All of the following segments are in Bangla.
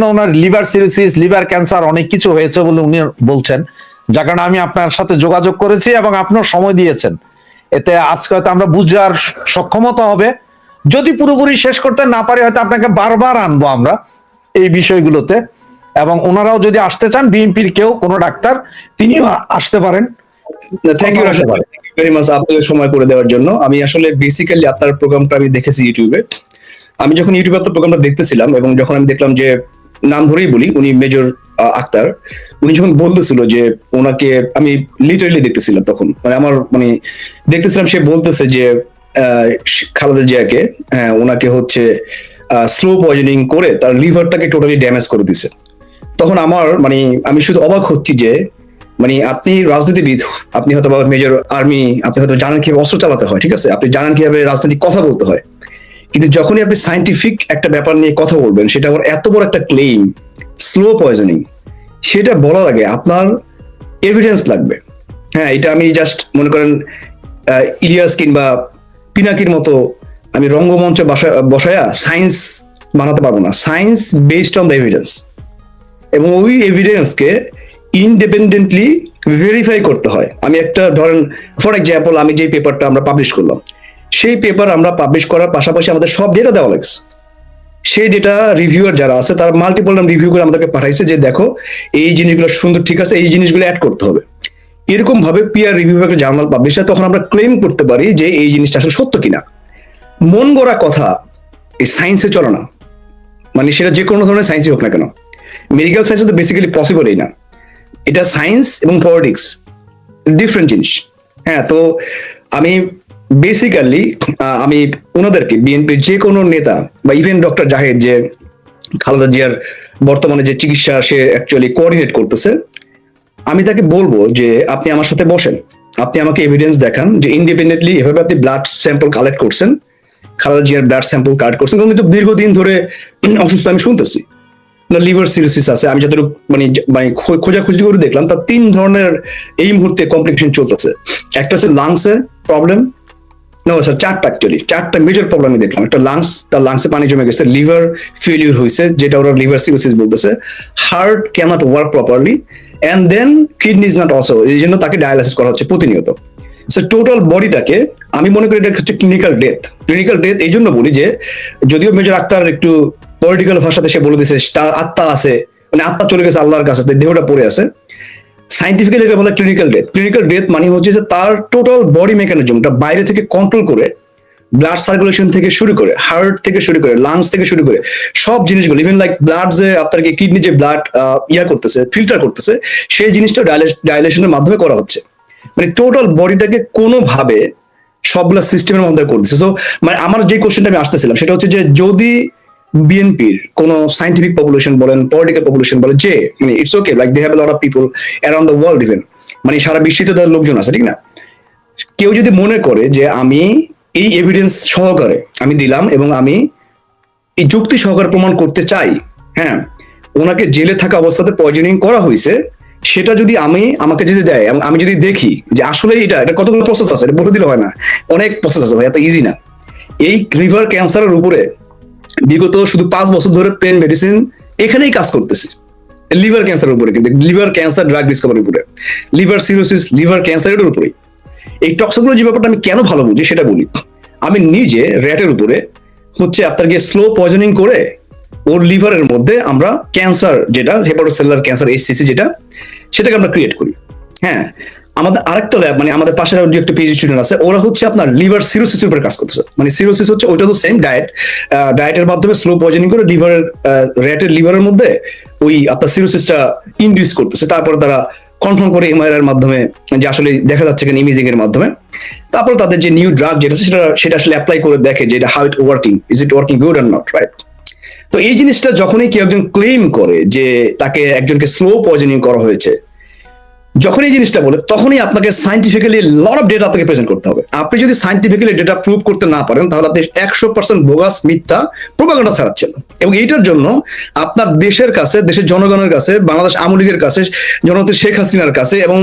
ওনার লিভার সিরোসিস, লিভার ক্যান্সার অনেক কিছু হয়েছে বলে উনি বলছেন, যার কারণে আমি আপনার সাথে যোগাযোগ করেছি এবং আপনিও সময় দিয়েছেন। এতে আজকে হয়তো আমরা বুঝার সক্ষমতা হবে। যদি পুরোপুরি শেষ করতে না পারি হয়তো আপনাকে বারবার আনবো আমরা এই বিষয়গুলোতে, এবং ওনারাও যদি আসতে চান, বিএনপির কেউ কোনো ডাক্তার তিনিও আসতে পারেন। থ্যাংক ইউ রাশেদ ভাই, থ্যাংক ইউ ভেরি মাচ আপনাকে সময় করে দেওয়ার জন্য। আমি আসলে বেসিক্যালি আপনার প্রোগ্রামটা আমি দেখেছি ইউটিউবে। আমি যখন ইউটিউবে আপনার প্রোগ্রামটা দেখতেছিলাম এবং যখন আমি দেখলাম যে, নাম ধরেই বলি, উনি মেজর আক্তার, উনি যখন বলতেছিল যে ওনাকে আমি লিটারালি দেখতেছিলাম, তখন মানে আমার মানে দেখতেছিলাম সে বলতেছে যে খালেদা জিয়াকে ওনাকে হচ্ছে স্লো পয়জনিং করে তার লিভারটাকে টোটালি ড্যামেজ করে দিছে। তখন আমার মানে আমি শুধু অবাক হচ্ছি যে মানে আপনি রাজনীতিবিদ, আপনি হয়তো মেজর আর্মি, আপনি হয়তো জানেন কিভাবে অস্ত্র চালাতে হয়, ঠিক আছে, আপনি জানেন কিভাবে রাজনৈতিক কথা বলতে হয়, কিন্তু যখনই আপনি সাইন্টিফিক একটা ব্যাপার নিয়ে কথা বলবেন, সেটা আবার এত বড় একটা ক্লেম, স্লো পয়জনিং, সেটা বলার আগে আপনার এভিডেন্স লাগবে। হ্যাঁ, এটা আমি জাস্ট মনে করেন ইলিয়াস কিংবা পিনাকির মতো আমি রঙ্গমঞ্চ বসায়া সায়েন্স বানাতে পারবো না। Science based on the evidence, এবং ওই এভিডেন্সকে ইনডিপেন্ডেন্টলি ভেরিফাই করতে হয়। আমি একটা ধরেন ফর এক্সাম্পল, আমি যে পেপারটা আমরা পাবলিশ করলাম, সেই পেপার আমরা পাবলিশ করার পাশাপাশি আমাদের সব ডেটা দেওয়া লাগছে। সেই ডেটা রিভিউয়ার যারা আছে তারা মাল্টিপল রিভিউ করে আমাদেরকে পাঠাইছে যে দেখো এই জিনিসগুলো সুন্দর, ঠিক আছে, এই জিনিসগুলো অ্যাড করতে হবে। এরকম ভাবে পিয়ার রিভিউ একটা জার্নাল পাবলিশ হয়, তখন আমরা ক্লেম করতে পারি যে এই জিনিসটা আসলে সত্য কিনা। মন গড়া কথা এই সায়েন্সে চলে না, মানে সেটা যে কোনো ধরনের সায়েন্সই হোক না কেন। মেডিকেল সায়েন্স তো বেসিক্যালি পসিবলই না। এটা সায়েন্স এবং পলিটিক্স ডিফারেন্ট জিনিস। হ্যাঁ, তো আমি বেসিক্যালি আমি ওনাদেরকে, বিএনপির যে কোনো নেতা বা ইভেন ডক্টর জাহেদ, যে খালেদা জিয়ার বর্তমানে যে চিকিৎসা সে অ্যাকচুয়ালি কোঅর্ডিনেট করতেছে, আমি তাকে বলবো যে আপনি আমার সাথে বসেন, আপনি আমাকে এভিডেন্স দেখান যে ইন্ডিপেন্ডেন্টলি এভাবে আপনি ব্লাড স্যাম্পল কালেক্ট করছেন, খালেদা জিয়ার ব্লাড স্যাম্পল কালেক্ট করছেন, কারণ কিন্তু দীর্ঘদিন ধরে অসুস্থ আমি শুনতেছি, লিভার সিরোসিস আছে। আমি যতটুকু মানে মানে খোঁজাখুঁজি করে দেখলাম তার 3 ধরনের এই মুহূর্তে কমপ্লিকেশন চলতেছে। একটা হচ্ছে লাংসে প্রবলেম, না স্যার 4টা অ্যাকচুয়ালি 4টা মেজর প্রবলেম আমি দেখলাম। একটা লাংস, তার লাংসে পানি জমে গেছে, লিভার ফেলিউর হয়েছে যেটা ওরা লিভার সিরোসিস বলতেছে, heart can't work properly, and then kidney is not also, এই জন্য তাকে ডায়ালাইসিস করা হচ্ছে প্রতিনিয়ত। সো টোটাল বডিটাকে আমি মনে করি এটা হচ্ছে ক্লিনিক্যাল ডেথ। ক্লিনিক্যাল ডেথ এই জন্য বলি যে যদিও মেজর আক্তার একটু পলিটিক্যাল ভাষাতে সে বলে দিয়েছে তার আত্মা আছে, মানে আত্মা চলে গেছে আল্লাহর কাছে, দেহটা পড়ে আছে, সাইন্টিফিক্যালি এটা বলে ক্লিনিক্যাল ডেথ। ক্লিনিক্যাল ডেথ মানে হচ্ছে যে তার টোটাল বডি মেকানিজমটা বাইরে থেকে কন্ট্রোল করে, ব্লাড সার্কুলেশন থেকে শুরু করে, হার্ট থেকে শুরু করে, লাংস থেকে শুরু করে সব জিনিসগুলো, ইভেন লাইক ব্লাড যে আপনাকে কিডনি যে ব্লাড করতেছে, ফিল্টার করতেছে, সেই জিনিসটা ডাইলেশনের মাধ্যমে করা হচ্ছে। মানে টোটাল বডিটাকে কোনোভাবে সবগুলা সিস্টেমের মধ্যে করতেছে। তো মানে আমার যে কোশ্চেনটা আমি আসতেছিলাম সেটা হচ্ছে যে যদি বিএনপির কোন সাইন্টিফিক পপুলেশন বলেন, পলিটিক্যাল পপুলেশন বলেন, যে মানে it's okay, like they have a lot of people around the world, even মানে সারা বিশ্বে তো তাদের লোকজন আছে, ঠিক না, কেউ যদি মনে করে যে আমি এই এভিডেন্স সহকারে আমি দিলাম এবং আমি এই যুক্তি সহকারে প্রমাণ করতে চাই, হ্যাঁ, ওনাকে জেলে থাকা অবস্থাতে পয়জনিং করা হয়েছে, সেটা যদি আমাকে যদি দেয় এবং আমি যদি দেখি যে আসলে এটা কতগুলো প্রসেস আছে, এটা বলে দিলে হয় না, অনেক প্রসেস আছে ভাই, এত ইজি না। এই লিভার ক্যান্সারের উপরে বিগত শুধু 5 বছর ধরে পেন মেডিসিন এখানেই কাজ করতেছে, লিভার ক্যান্সারের উপরে, কিন্তু লিভার ক্যান্সার ড্রাগ ডিসকভারির উপরে, লিভার সিরোসিস, লিভার ক্যান্সারের উপরে। এই টক্সিকোলজি ব্যাপারটা আমি কেন ভালো বুঝি সেটা বলি। আমি নিজে র্যাটের উপরে হচ্ছে আপনার গিয়ে স্লো পয়জনিং করে ওর লিভারের মধ্যে আমরা ক্যান্সার, যেটা হেপাটোসেলুলার ক্যান্সার এইচসিসি, সেটাকে আমরা ক্রিয়েট করি। হ্যাঁ, আমাদের আরেকটা ল্যাব, মানে আমাদের পাশের একটা পিএইচডি স্টুডেন্ট আছে, ওরা হচ্ছে আপনার লিভার সিরোসিসের উপরে কাজ করতেছে। মানে সিরোসিস হচ্ছে ওইটা তো সেম ডায়েটের মাধ্যমে স্লো পয়জনিং করে লিভারের র্যাটের লিভারের মধ্যে ওই আপনার সিরোসিসটা ইনডিউস করতেছে। তারপরে তারা কনফার্ম করে এমআরআই এর মাধ্যমে যে আসলে দেখা যাচ্ছে কিনা, ইমেজিং এর মাধ্যমে। তারপরে তাদের যে নিউ ড্রাগ যেটা সেটা আসলে অ্যাপ্লাই করে দেখে যে এটা how it working, is it working good or not, right. তো এই জিনিসটা যখনই কেউ একজন ক্লেম করে যে তাকে একজনকে স্লো পয়জনিং করা হয়েছে, যখন এই জিনিসটা বলে তখনই আপনাকে সাইন্টিফিক্যালি লট অফ ডেটা আপনাকে প্রেজেন্ট করতে হবে। আপনি যদি সাইন্টিফিক্যালি ডেটা প্রুভ করতে না পারেন তাহলে আপনি 100% বোগাস, মিথ্যা প্রোপাগান্ডা ছড়াচ্ছেন। এবং এইটার জন্য আপনার দেশের কাছে, দেশের জনগণের কাছে, বাংলাদেশ আওয়ামী লীগের কাছে, জননেত্রী শেখ হাসিনার কাছে এবং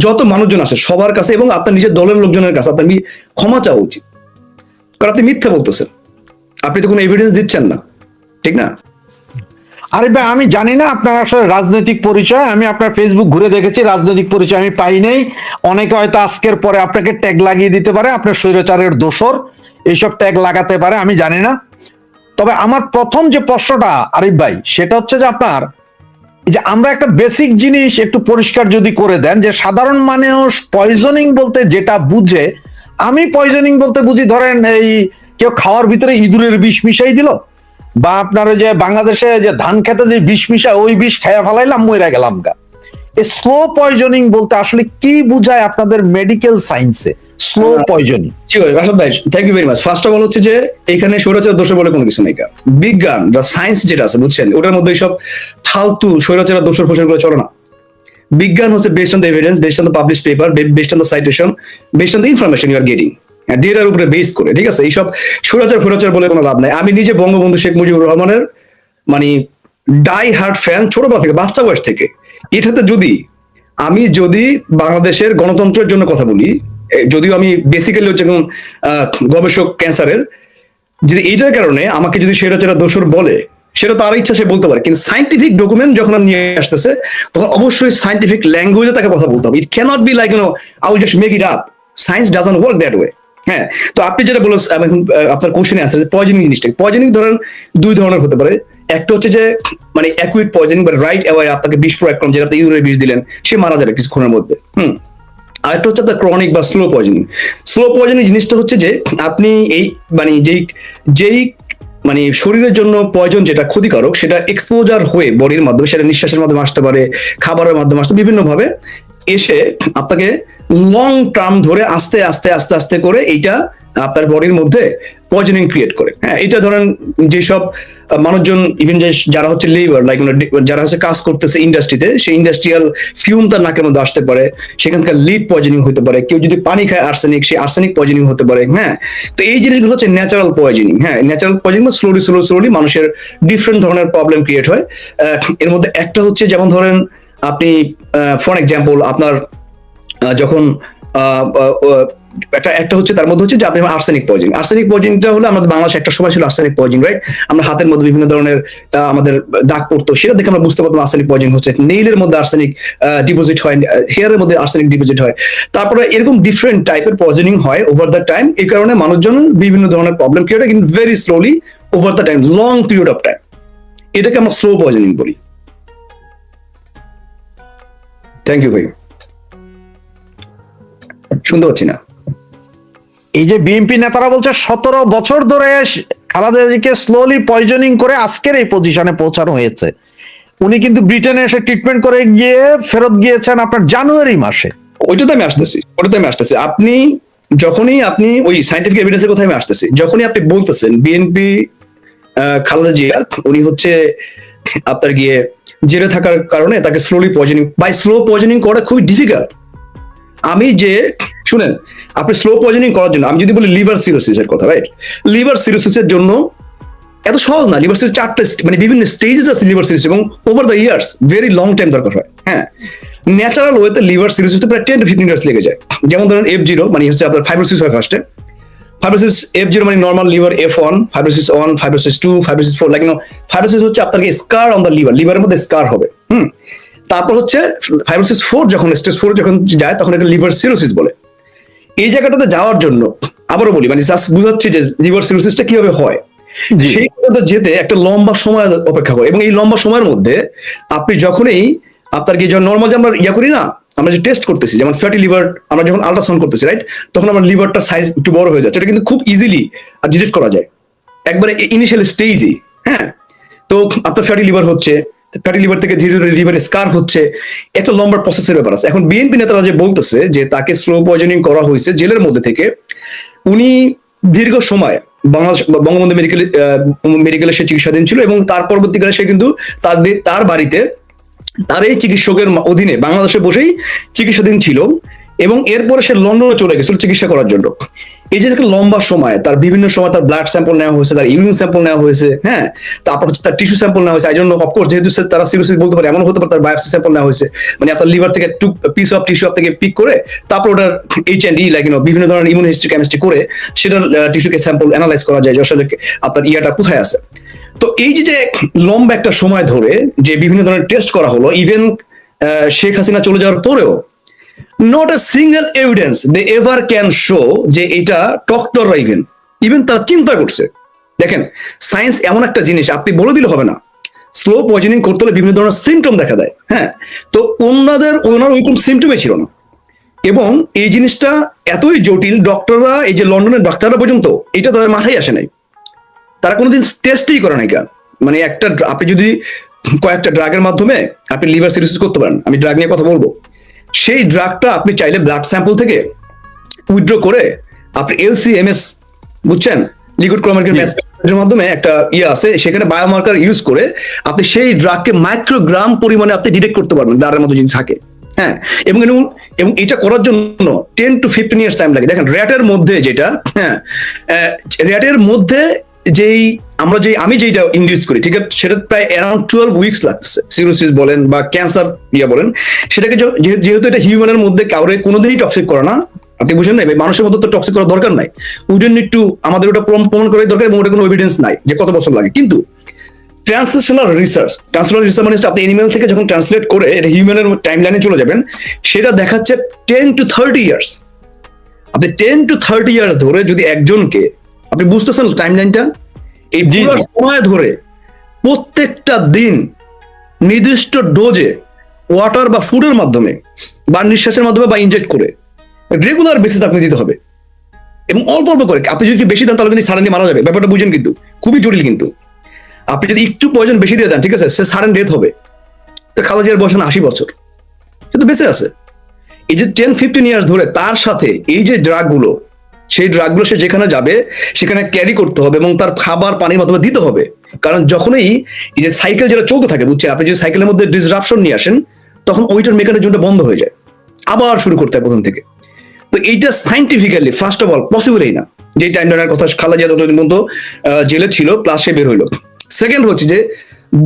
যত মানুষজন আছে সবার কাছে এবং আপনার নিজের দলের লোকজনের কাছে আপনার ক্ষমা চাওয়া উচিত, কারণ আপনি মিথ্যা বলতেছেন, আপনি তো কোনো এভিডেন্স দিচ্ছেন না, ঠিক না। আরে ভাই, আমি জানি না আপনার আসলে রাজনৈতিক পরিচয়। আমি আপনার ফেসবুক ঘুরে দেখেছি, রাজনৈতিক পরিচয় আমি পাই নাই। অনেকে হয়তো আজকের পরে আপনাকে ট্যাগ লাগিয়ে দিতে পারে, আপনার স্বৈরাচারের দোসর এইসব ট্যাগ লাগাতে পারে, আমি জানি না। তবে আমার প্রথম যে প্রশ্নটা আরিফ ভাই, সেটা হচ্ছে যে আপনার এই যে আমরা একটা বেসিক জিনিস একটু পরিষ্কার যদি করে দেন, যে সাধারণ মানুষ পয়জনিং বলতে যেটা বুঝে, আমি পয়জনিং বলতে বুঝি ধরেন এই কেউ খাওয়ার ভিতরে ইঁদুরের বিষ মিশাই দিল, বা আপনার ওই যে বাংলাদেশে যে ধান খেতে যে বিষ মিশা, ওই বিষ খাইয়া ফেলাইলাম, মইরা গেলাম গা। এই স্লো পয়জনিং বলতে আসলে কি বুঝায় আপনাদের মেডিকেল সায়েন্সে স্লো পয়জনিং? রাশাদ ভাই, thank you very much. First of all হচ্ছে যে এখানে স্বৈরাচার দোষ বলে কোনো কিছু নেই। বিজ্ঞান বা সায়েন্স যেটা আছে বুঝছেন, ওটার মধ্যে সব ফালতু স্বৈরাচার দোষের প্রচার করে চলে না। বিজ্ঞান হচ্ছে based on the evidence, based on the publish paper, based on the citation, based on the information you are getting, ডেটার উপরে বেস করে, ঠিক আছে? এইসব স্বৈরাচার বলে কোনো লাভ নাই। আমি নিজে বঙ্গবন্ধু শেখ মুজিবুর রহমানের মানে ডাই হার্ট ফ্যান, ছোটবেলা থেকে, বাচ্চা বয়স থেকে। এটাতে আমি যদি বাংলাদেশের গণতন্ত্রের জন্য কথা বলি, যদিও আমি বেসিক্যালি হচ্ছে এখন গবেষক ক্যান্সারের, যদি এইটার কারণে আমাকে যদি স্বৈরাচার দোষর বলে, সেটা তার ইচ্ছা, সে বলতে পারে। কিন্তু সাইন্টিফিক ডকুমেন্ট যখন নিয়ে আসতেছে, তখন অবশ্যই সাইন্টিফিক ল্যাঙ্গুয়েজে তাকে কথা বলতে হবে। It cannot be like I will just make it up. Science doesn't work that way. হ্যাঁ, তো আপনি যেটা বলেন এখন আপনার কোশ্চেনে আছে পয়জনিং জিনিসটা, পয়জনিং ধরেন দুই ধরনের হতে পারে। একটা হচ্ছে যে মানে অ্যাকুইট পয়জনিং বা রাইট অ্যাওয়ে, আপনাকে বিষ প্রয়োগ করলেন, যেটা আপনি ইঁদুরের বিষ দিলেন, সে মারা যাবে কিছুক্ষণের মধ্যে। আরেকটা হচ্ছে আপনার ক্রনিক বা স্লো পয়জনিং। স্লো পয়জনিং জিনিসটা হচ্ছে যে আপনি এই মানে যেই মানে শরীরের জন্য পয়জন যেটা ক্ষতিকারক, সেটা এক্সপোজার হয়ে বডির মাধ্যমে, সেটা নিঃশ্বাসের মাধ্যমে আসতে পারে, খাবারের মাধ্যমে আসতে, বিভিন্ন ভাবে এসে আপনাকে লং টার্ম ধরে আস্তে আস্তে আস্তে আস্তে করে এইটা আপনার বডির মধ্যে পয়জনিং ক্রিয়েট করে। হ্যাঁ, এটা ধরেন যেসব মানুষজন ইভেন যারা হচ্ছে লেবার, লাইক যারা হচ্ছে কাজ করতেছে ইন্ডাস্ট্রিতে, সেই ইন্ডাস্ট্রিয়াল ফিউম তার নাকের মধ্যে আসতে পারে, সেখানকার লিড পয়জনিং হতে পারে। কেউ যদি পানি খায় আর্সেনিক, সেই আর্সেনিক পয়জনিং হতে পারে। হ্যাঁ, তো এই জিনিসগুলো হচ্ছে ন্যাচারাল পয়জনিং। হ্যাঁ, ন্যাচারাল পয়জনিং স্লোলি মানুষের ডিফারেন্ট ধরনের প্রবলেম ক্রিয়েট হয়। এর মধ্যে একটা হচ্ছে, যেমন ধরেন আপনি ফর এক্সাম্পল আপনার যখন একটা হচ্ছে, তার মধ্যে হচ্ছে যে আপনি আর্সেনিক পয়জনিংটা হলো আমাদের বাংলাদেশে একটা সময় ছিল আর্সেনিক পয়জনিং, রাইট? আমরা হাতের মধ্যে বিভিন্ন ধরনের আমাদের দাগ পড়তো, সেটা দেখে আমরা বুঝতে পারতাম আর্সেনিক পয়জনিং হচ্ছে। নেইলের মধ্যে আর্সেনিক ডিপোজিট হয়, হেয়ারের মধ্যে আর্সেনিক ডিপোজিট হয়। তারপরে এরকম ডিফারেন্ট টাইপের পয়জনিং হয় ওভার দ্য টাইম। এই কারণে মানুষজন বিভিন্ন ধরনের প্রবলেম ক্রিয়েট হয়, কিন্তু very slowly over the time, long period of time. এটাকে আমরা স্লো পয়জনিং বলি। থ্যাংক ইউ ভাই। শুনতে পাচ্ছি না। এই যে বিএনপি নেতারা বলছে 17 বছর ধরে খালেদা জিয়াকে স্লোলি পয়জনিং করে আজকের এই পজিশনে পৌঁছানো হয়েছে। উনি কিন্তু ব্রিটেনে এসে ট্রিটমেন্ট করে গিয়ে ফেরত গিয়েছেন আপনার জানুয়ারি মাসে। ওইটাতে আমি আসতেছি। আপনি যখনই আপনি ওই সাইন্টিফিক এভিডেন্সের কথা আমি আসতেছি, যখনই আপনি বলতেছেন বিএনপি খালেদা জিয়া উনি হচ্ছে আপনার গিয়ে জেলে থাকার কারণে তাকে slowly poisoning, by slow poisoning করা খুবই ডিফিকাল্ট। আমি যে শুনেন, আপনি স্লো পয়জনিং করার জন্য, আমি যদি বলি লিভার সিরোসিসের কথা, রাইট? লিভার সিরোসিসের জন্য এত সহজ না। লিভার সিরোসিস 4টা মানে বিভিন্ন স্টেজেস আছে লিভার সিরোসিস, এবং over the years very long time দরকার হয়। হ্যাঁ, ন্যাচারাল ওয়েতে লিভার সিরোসিস প্রায় 10 to 15 ইয়ার্স লেগে যায়। যেমন ধরেন F0 মানে হচ্ছে আপনার ফাইব্রোসিস হয় ফার্স্টে। ফাইব্রোসিস F0 মানে normal liver F1, fibrosis 1, fibrosis 2, fibrosis 4, like fibrosis হচ্ছে আপনার স্কার অন দ্য লিভারের মধ্যে স্কার হবে। তারপর হচ্ছে ফাইব্রোসিস 4, যখন স্টেজ 4 যখন যায়, তখন এটা লিভার সিরোসিস বলে। এই জায়গাটাতে যাওয়ার জন্য আবারও বলি, মানে জাস্ট বুঝাচ্ছি যে লিভার সিরোসিসটা কিভাবে হয়। সেই পর্যন্ত যেতে একটা লম্বা সময় অপেক্ষা করে, এবং এই লম্বা সময়ের মধ্যে আপনি যখনই আপনার কি নর্মাল যে আমরা করি না, আমরা যে টেস্ট করতেছি, যেমন ফ্যাটি লিভার আমরা যখন আল্ট্রাসাউন্ড করতেছি, রাইট? তখন আমার লিভারটা সাইজ একটু বড় হয়ে যাচ্ছে। এটা কিন্তু খুব ইজিলি আর ডিটেক্ট করা যায় একবারে ইনিশিয়াল স্টেজেই। হ্যাঁ, তো আপনার ফ্যাটি লিভার হচ্ছে, ফ্যাটি লিভার থেকে ধীরে ধীরে লিভার স্কার হচ্ছে, একটা লম্বা প্রসেসের ব্যাপার আছে। এখন বিএনপি নেতারা যে বলতেছে যে তাকে স্লো পয়জনিং করা হয়েছে জেলের মধ্যে থেকে, উনি দীর্ঘ সময় বাংলাদেশ বঙ্গবন্ধু মেডিকেলে সে চিকিৎসাধীন ছিল, এবং তার পরবর্তীকালে সে কিন্তু তার বাড়িতে তার এই চিকিৎসকের অধীনে বাংলাদেশে বসেই চিকিৎসাধীন ছিল, এবং এরপরে সে লন্ডনে চলে গেছিল চিকিৎসা করার জন্য। এই যে লম্বা সময়, তার বিভিন্ন সময় তার ব্লাড স্যাম্পল নেওয়া হয়েছে, তার ইউরিন স্যাম্পল নেওয়া হয়েছে, হ্যাঁ, তারপর হচ্ছে তার টিস্যু স্যাম্পল নেওয়া হয়েছে। এই জন্য অফকোর্স যেহেতু তারা সিরোসিস বলতে পারে, এমন হতে পারে তার বায়োপসি স্যাম্পল নেওয়া হয়েছে, মানে আপনার লিভার থেকে টু পিস অফ টিস্যু আপনাকে পিক করে, তারপর ওটার H&E লাইক বিভিন্ন ধরনের ইমিউন হিস্ট্রি কেমিস্ট্রি করে সেটার টিস্যুকে স্যাম্পল অ্যানালাইজ করা যায় যে আসলে আপনার ইয়াটা কোথায় আছে। তো এই যে লম্বা একটা সময় ধরে যে বিভিন্ন ধরনের টেস্ট করা হলো, ইভেন শেখ হাসিনা চলে যাওয়ার পরেও not a single evidence they ever can show যে এটা ডক্টররা ইভেন তারা চিন্তা করছে। দেখেন, সায়েন্স এমন একটা জিনিস, আপনি বলে দিলে হবে না। স্লো পয়জনিং করতে হলে বিভিন্ন ধরনের সিমটম দেখা দেয়। হ্যাঁ, তো ওনার ওইরকম সিমটমই ছিল না, এবং এই জিনিসটা এতই জটিল, ডক্টররা, এই যে লন্ডনের ডাক্তাররা পর্যন্ত এটা তাদের মাথায় আসে নাই, তারা কোনোদিন টেস্টই করে নাই। মানে একটা আপনি যদি কয়েকটা ড্রাগের মাধ্যমে আপনি লিভার সিরোসিস করতে পারেন, আমি ড্রাগ নিয়ে কথা বলবো, সেই ড্রাগটা আপনি চাইলে ব্লাড স্যাম্পল থেকে উইথড্র করে আপনি LC-MS, বুঝছেন, লিকুইড ক্রোমাটিক ম্যাসের মাধ্যমে একটা আছে, সেখানে বায়োমার্কার ইউজ করে আপনি সেই ড্রাগকে মাইক্রোগ্রাম পরিমাণে আপনি ডিটেক্ট করতে পারবেন ব্লাডের মধ্যে যদি থাকে। হ্যাঁ, এবং এটা করার জন্য 10 to 15 ইয়ার্স টাইম লাগে। দেখেন, র্যাটের মধ্যে যেটা, হ্যাঁ, র্যাটের মধ্যে আমি যেটা ইন্ডিউস করি, ঠিক আছে, সেটা প্রায় অ্যারাউন্ড 12 উইকস লাগছে। সিরোসিস বলেন বা ক্যান্সার বলেন, সেটাকে যেহেতু এটা হিউম্যানের মধ্যে কাউরে কোনোদিনই টক্সিক করে না, আপনি বুঝেন নাই, মানুষের মধ্যে তো টক্সিক করার দরকার নাই, উই ডোন্ট নিড টু, আমাদের ওটা প্রমাণ করার দরকার, এবং ওটা কোনো এভিডেন্স নাই যে কত বছর লাগে। কিন্তু ট্রান্সলেশনাল রিসার্চ মানে আপনি এনিম্যাল থেকে যখন ট্রান্সলেট করে এটা হিউম্যানের টাইম লাইনে চলে যাবেন, সেটা দেখাচ্ছে 10 to 30 ইয়ার্স। আপনি 10 to 30 ইয়ার্স ধরে যদি একজনকে, আপনি বুঝতেছেন টাইম লাইনটা, এই পুরো সময় ধরে প্রত্যেকটা দিন নির্দিষ্ট ডোজে ওয়াটার বা ফুডের মাধ্যমে বা নিঃশ্বাসের মাধ্যমে বা ইনজেক্ট করে রেগুলার বেসিস আপনি দিতে হবে, এবং অল্প অল্প করে। আপনি যদি বেশি দেন তাহলে কিন্তু সাডেনলি মারা যাবে, ব্যাপারটা বুঝেন, কিন্তু খুবই জটিল। কিন্তু আপনি যদি একটু পয়জন বেশি দিয়ে দেন, ঠিক আছে, সে সাডেন ডেথ হবে। তো খালেদা জিয়ার বয়স 80 বছর, কিন্তু বেঁচে আছে। এই যে 10-15 ইয়ার্স ধরে তার সাথে এই যে ড্রাগগুলো, সেই ড্রাগগুলো সে যেখানে যাবে সেখানে ক্যারি করতে হবে, এবং তার খাবার পানির মাধ্যমে দিতে হবে। কারণ যখনই এই যে সাইকেল যেটা চলতে থাকে, বুঝছেন, আপনি যদি সাইকেলের মধ্যে ডিসরাপশন নিয়ে আসেন, তখন ওইটার মেকানিজমটা বন্ধ হয়ে যায়, আবার শুরু করতে হয় প্রথম থেকে। তো এইটা সাইন্টিফিক্যালি ফার্স্ট অফ অল পসিবলই না, যে টাইম লাইনের কথা, খালেদা জিয়া যতদিন পর্যন্ত জেলে ছিল প্লাস সে বের হইলো। সেকেন্ড হচ্ছে যে